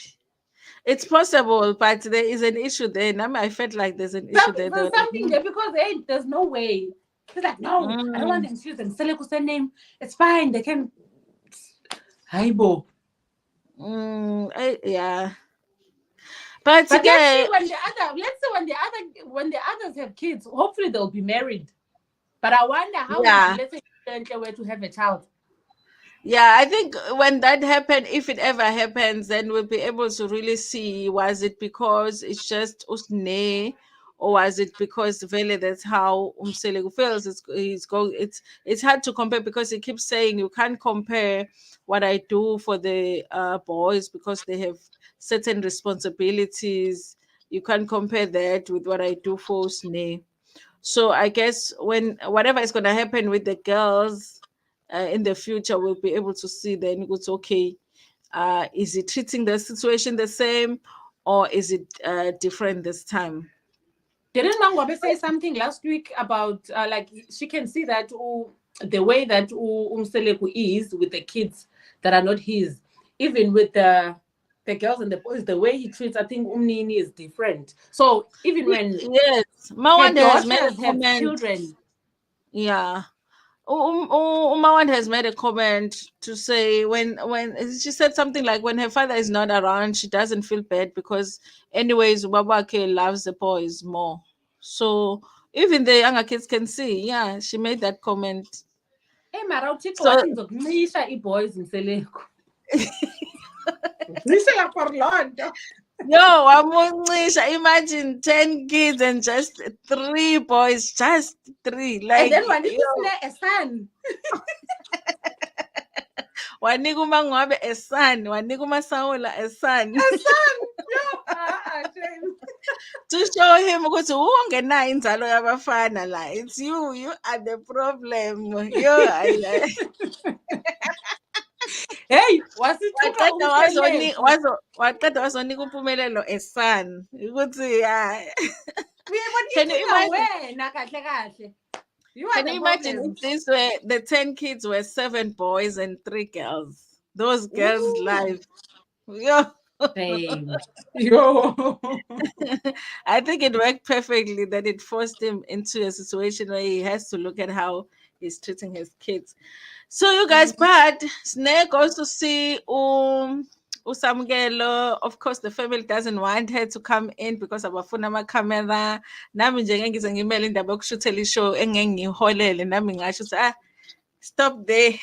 It's possible, but there is an issue there. Now I felt like there's an issue there. They there's were like, something there because hey, there's no way. He's like, no, I don't want mm, them to use them. Select name. It's fine. They can. Haibo. yeah. But But let's see again, when the others have kids, hopefully they'll be married. But I wonder how would yeah. let's say were to have a child. Yeah, I think when that happened, if it ever happens, then we'll be able to really see, was it because it's just Usne, or was it because really that's how Umsele feels? It's hard to compare because he keeps saying you can't compare what I do for the boys because they have certain responsibilities. You can't compare that with what I do for Usne. So I guess when whatever is going to happen with the girls in the future, we'll be able to see then it's okay. Is it treating the situation the same, or is it different this time? Didn't Mangwabe say something last week about like she can see that the way that Umseleku is with the kids that are not his, even with the girls and the boys, the way he treats, I think Umnini is different. So even when Yes, her Mawand has made a daughters have comment. children, Yeah, Mawand has made a comment to say when she said something like when her father is not around, she doesn't feel bad because anyways, Babake loves the boys more. So even the younger kids can see. Yeah, she made that comment. mara uthixo So wathi ngizokuncisha ii-boys Mseleku. Ngisela for loo nto. yo, Wamuncisha, imagine 10 kids and just three boys, just three. And Like then wanika yo, a son. wanika uMangwabe a son, wanika uMasaula a son. A son. Yeah. Shame. To show him ukuthi ungenayo inzalo yabafana la. It's you are the problem. Yo, Hey, wasithuka waqeda wazonika Umseleku. waqeda wazonika uMpumelelo a son. Ukuthi yeah. Uyayibona Can you inkinga imagine? wena kahle kahle. You are Can the you imagine if problem. these were the 10 kids were 7 boys and 3 girls? Those girls' Ooh. life. Yo. Shame. Yo. I think it worked perfectly that it forced him into a situation where he has to look at how he's treating his kids. So you guys, but Snake goes to see Usamgelo. Of course, the family doesn't want her to come in because abafuna camera. Nami nje ngeke ngize ngimele indaba yokushuthela ishow engeke ngiholele nami ngasho ukuthi stop there.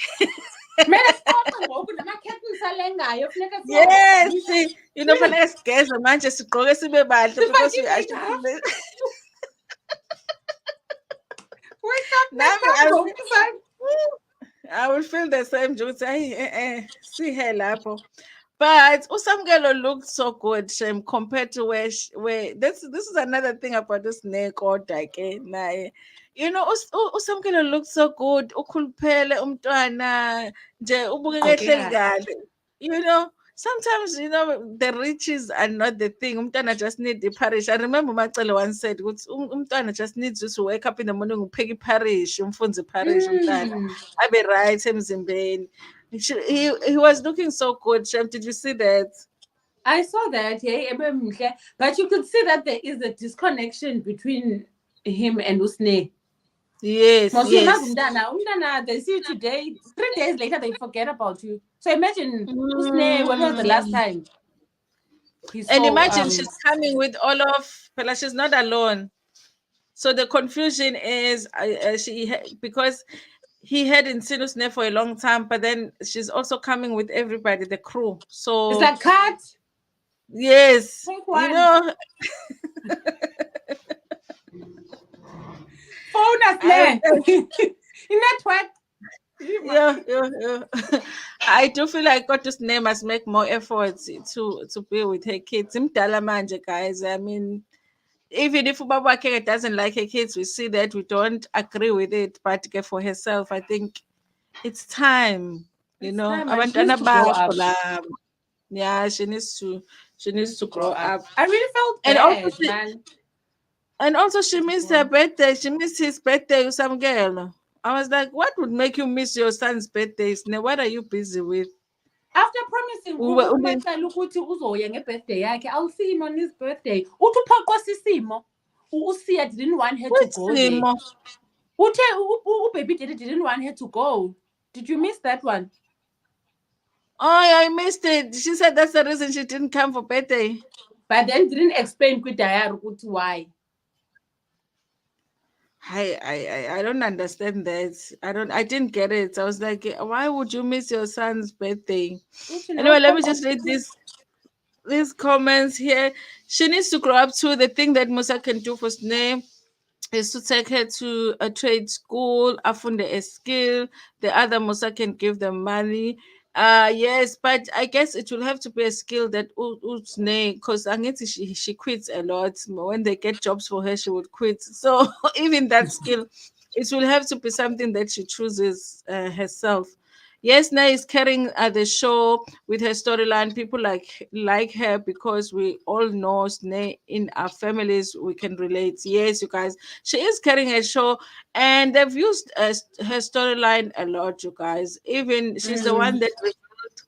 Kumele sixoxe ngoku nama-curtains alengayo funeka Yes, siwagcine. fanele sigeze manje sigqoke sibe bahle because we are Sifakile enough. shooting. Wake up Nami next time ngoku. I will feel the same Juthi see her lapho. But Usamgelo looked so good, Shem, compared to where this is another thing about this snake or dike. Naye. You know, Usamgelo looked so good. Ukhuluphele umntwana nje ubukeke Okay. ehleli kahle. You know, sometimes the riches are not the thing. Umntwana just need the parish. I remember Macele once said, umntwana just needs to wake up in the morning upheke parish, umfunze parish umntwana. Abe right emzimbeni. He was looking so good, Shem. Did you see that? I saw that, yeah, but you could see that there is a disconnection between him and Usne. Yes, yes. Umdana, they see you today, 3 days later they forget about you. So imagine Usne, when was the last Mm. time he And saw imagine she's coming with all of, but she's not alone. So the confusion is because he hadn't seen Usne for a long time, but then she's also coming with everybody, the crew. it's So like cut. yes, Take one. Phone us there. In network. Yeah. I do feel like Gotu's name must make more efforts to be with her kids. Imdala manje, guys. I mean, even if Baba Keke doesn't like her kids, we see that we don't agree with it. But for herself, I think it's time. It's time, man. She Abantwana needs to grow bakho up. la. Yeah, she needs to grow up. I really felt And also bad, man. And also, she missed her birthday. She missed his birthday with some girl. I was like, what would make you miss your son's birthday? Sne? What are you busy with? After promising We were only ubacela ukuthi uzoya ngebirthday yakhe, I'll see him on his birthday. Uthi uphoqosa isimo. Usia didn't want her to with go there. Simo. Baby didn't want her to go. Did you miss that one? Oh, yeah, I missed it. She said that's the reason she didn't come for birthday. But then didn't explain why. I don't understand that. I didn't get it. I was like, why would you miss your son's birthday? Anyway, let me just read these comments here. She needs to grow up too. The thing that Musa can do for Sne is to take her to a trade school, afunde a skill. The other Musa can give them money. Yes, but I guess it will have to be a skill that Usne, because Angeti she quits a lot. When they get jobs for her, she would quit. So even that skill, it will have to be something that she chooses herself. Yes, Nay is carrying the show with her storyline. People like her because we all know Snay in our families. We can relate. Yes, you guys, she is carrying her show, and they've used her storyline a lot. You guys, even she's the one that revealed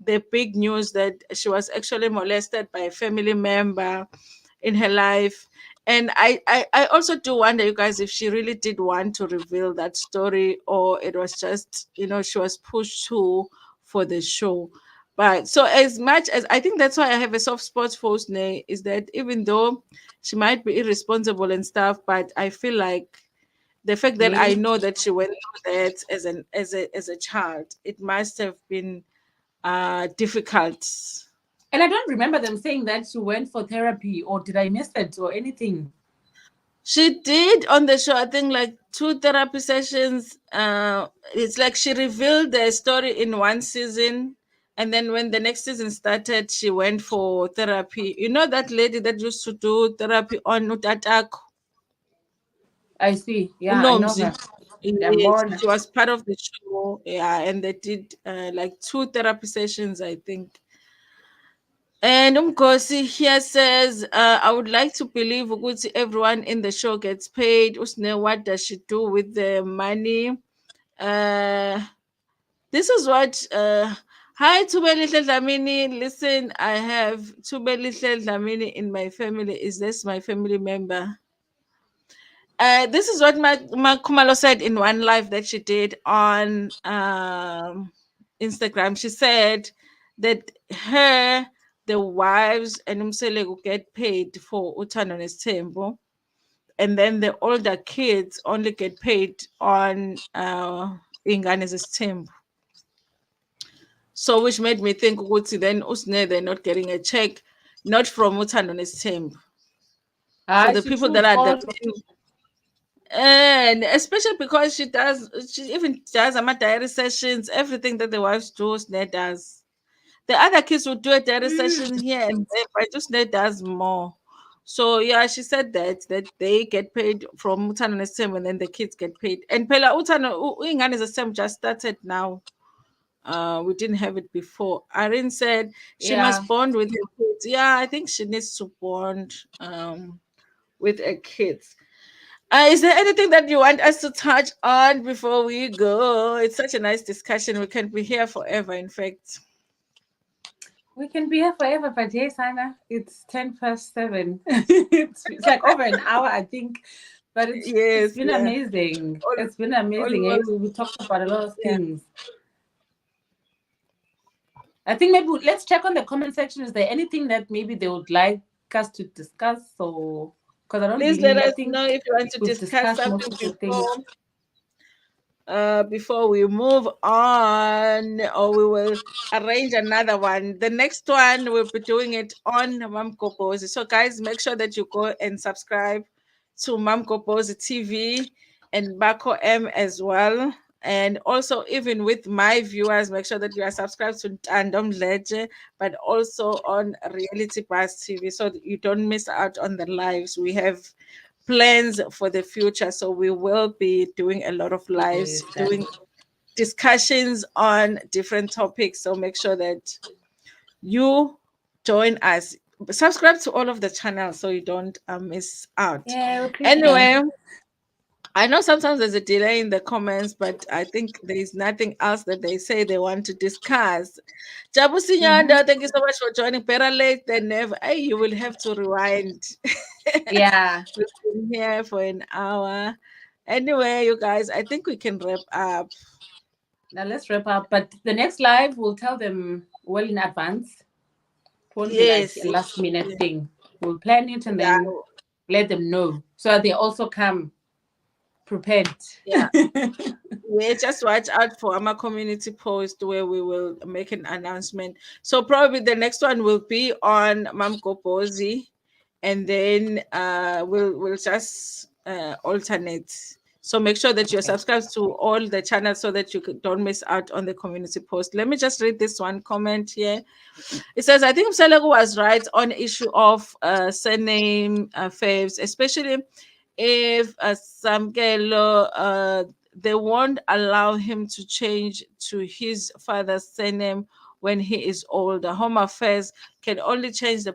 the big news that she was actually molested by a family member in her life. And I also do wonder, you guys, if she really did want to reveal that story, or it was just, she was pushed to for the show. But so, as much as I think, that's why I have a soft spot for Usne, is that even though she might be irresponsible and stuff, but I feel like the fact that I Yes. know that she went through that as a child, it must have been difficult. And I don't remember them saying that she went for therapy, or did I miss it or anything? She did on the show, I think, like two therapy sessions. It's like she revealed the story in one season, and then when the next season started, she went for therapy. You know that lady that used to do therapy on Utatak, I see. Yeah, I know Unomzi. her. Yes, Yambona. she was part of the show. Yeah, and they did like two therapy sessions, I think. And Umkosi here says, I would like to believe ukuthi everyone in the show gets paid. Usne, what does she do with the money? Uh, this is what. Hi, Tubelihle Dlamini. Listen, I have Tubelihle Dlamini in my family. Is this my family member? This is what Kumalo said in one live that she did on Instagram. She said that her, the wives, and Umseleko get paid for Uthando Nesthembu, and then the older kids only get paid on Ingane Zesthembu. So, which made me think, ukuthi then Usne, they're not getting a check, not from Uthando Nesthembu. So Ah, the she people that choose are the also. and especially because she even does diary sessions, everything that the wives do, Snare does. The other kids will do a diary session here and there, but just Snare does more. So yeah, she said that they get paid from Utano Nesem, and then the kids get paid. And Pela Utano Ingane Nesem just started now. We didn't have it before. Irene said she Yeah. must bond with her kids. Yeah, I think she needs to bond with her kids. Is there anything that you want us to touch on before we go? It's such a nice discussion. We can be here forever, in fact. We can be here forever, but yes, Anna, it's 10 past 7. It's like over an hour, I think. But it's Yes, been yeah. amazing. Al- It's been amazing. Eh? Almost, We talked about a lot of yeah. things. I think maybe let's check on the comment section. Is there anything that maybe they would like us to discuss? So, because I don't Please let believe, I us think know if you want to we've discuss discussed most something of the things. before we move on, or we will arrange another one. The next one we'll be doing it on Mam Kopozi. So guys, make sure that you go and subscribe to Mam Kopozi TV and Bako M as well. And also, even with my viewers, make sure that you are subscribed to Tandom Ledge, but also on Reality Bus TV, so that you don't miss out on the lives. We have plans for the future. So we will be doing a lot of lives, Yes, doing discussions on different topics. So make sure that you join us. subscribe to all of the channels so you don't miss out. Yeah, okay. Anyway, I know sometimes there's a delay in the comments, but I think there's nothing else that they say they want to discuss. Jabu Mm-hmm. Sinyanda, thank you so much for joining. Better late than never. Hey, you will have to rewind. Yeah. We've been here for an hour. Anyway, you guys, I think we can wrap up. Now let's wrap up. But the next live, we'll tell them well in advance. It won't be like Yes, a last minute thing. We'll plan it and yeah, then let them know so that they also come prepared. yeah. Yeah, just watch out for our community post where we will make an announcement. So probably the next one will be on Mam Kopozi, and then we'll just alternate. So make sure that you're Okay. subscribed to all the channels so that don't miss out on the community post. Let me just read this one comment here. It says, I think Msalago was right on issue of surname faves, especially if Samkelo, they won't allow him to change to his father's surname when he is older. Home Affairs can only change the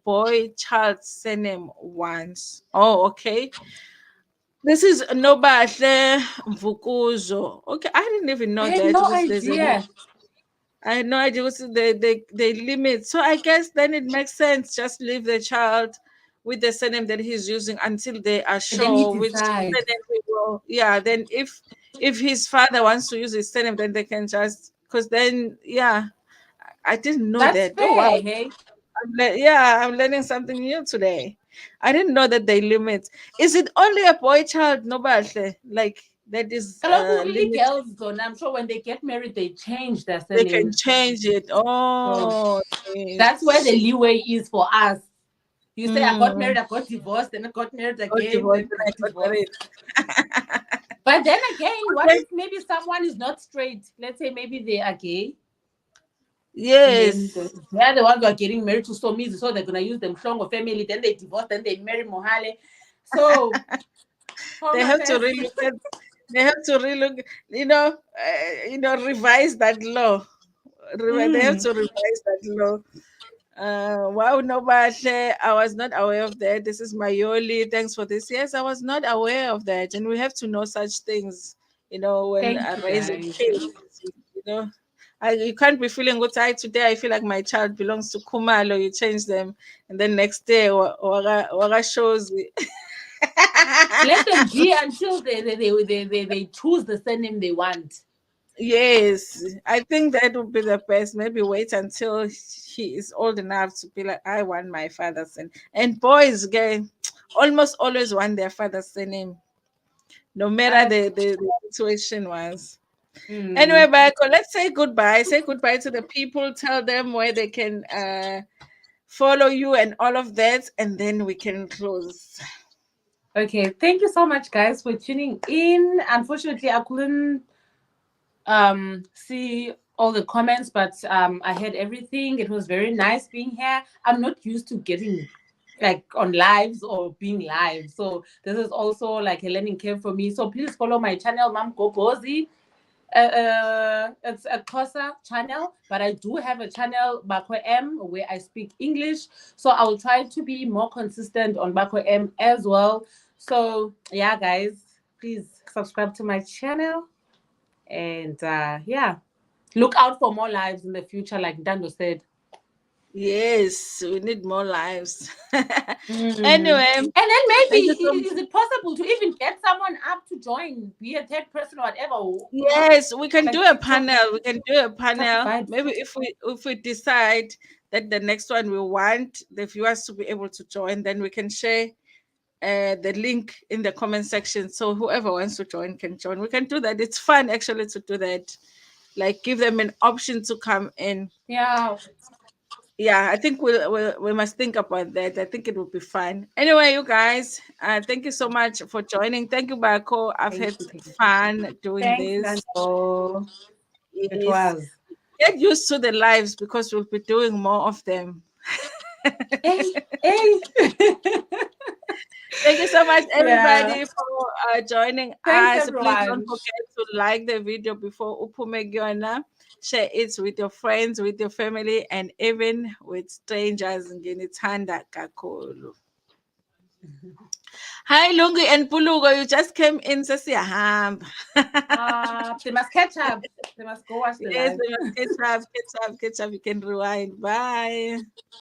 boy child's surname once. Oh, okay. This is Nobahle Mvukuzo. Okay, I didn't even I know had that no because there's a idea. I had no idea what they limit. So I guess then it makes sense. Just leave the child with the surname that he's using until they are And then he sure which decide. surname he will. Yeah, then if his father wants to use his surname, then they can just because then yeah, I didn't know That's that. Oh wow. fair, hey? Yeah, I'm learning something new today. I didn't know that they limit. Is it only a boy child? No, like that is Kaloku, really limited. girls though, and I'm sure when they get married, they change their They can surnames. change it. So Oh, that's where yes. the leeway is for us. You say, I got Mm. married, I got divorced, then I got married Got again, divorced, then then I got got divorced. married. But then again, what Okay. if maybe someone is not straight? Let's say maybe they are gay, and then Yes. they're the ones who are getting married to Somizi, so they're gonna use them strong or family, then they divorce, then they marry Mohale. So home They have to affairs. relook at they have to relook, revise that law. They have Mm. to revise that law. Wow, no, but I was not aware of that. This is Mayoli. Thanks for this. Yes, I was not aware of that. And we have to know such things, when Thank you raising guys. kids, you know. You can't be feeling good. Today I feel like my child belongs to Kumalo. You change them, and then next day, Waga shows. Let them be until they choose the surname they want. Yes, I think that would be the best. Maybe wait until he is old enough to be like, I want my father's name. And boys get almost always want their father's surname, no matter I the situation was. Anyway, mm. Baiko, let's say goodbye. Say goodbye to the people. Tell them where they can follow you and all of that, and then we can close. Okay, thank you so much guys for tuning in. Unfortunately, I couldn't see all the comments, but I heard everything. It was very nice being here. I'm not used to getting like on lives or being live, so this is also like a learning curve for me. So please follow my channel, Mam Gogozi. It's a Xhosa channel, but I do have a channel Bakwe M where I speak English. So I will try to be more consistent on Bakwe M as well. So yeah, guys, please subscribe to my channel and yeah, look out for more lives in the future, like Dando said. Yes, we need more lives. Mm. Anyway, And then maybe thank you so much. is it possible to even get someone up to join, be a third person or whatever, Yes, we can do like a TikTok panel. We can do a panel. vibes? Maybe if we decide that the next one we want the viewers to be able to join, then we can share the link in the comment section. So whoever wants to join can join. We can do that. It's fun actually to do that. Like give them an option to come in. Yeah. Yeah, I think we must think about that. I think it will be fun. Anyway, you guys, thank you so much for joining. Thank you, Bako. I've Thank had you. Thank you. fun doing Thanks, this. Dando. It Yes. was. Get used to the lives because we'll be doing more of them. Hey, hey. Thank you so much, Yeah. everybody, for joining Thanks, us. Please don't everyone. forget to like the video before Upumegiona. Share it with your friends, with your family, and even with strangers. Nginithanda kakhulu. Hi, Lungi and Pulugo. You just came in, sesiyahamba. They must catch up. They must go watch the Yes, live. we must catch up, catch up, catch up. You can rewind. Bye.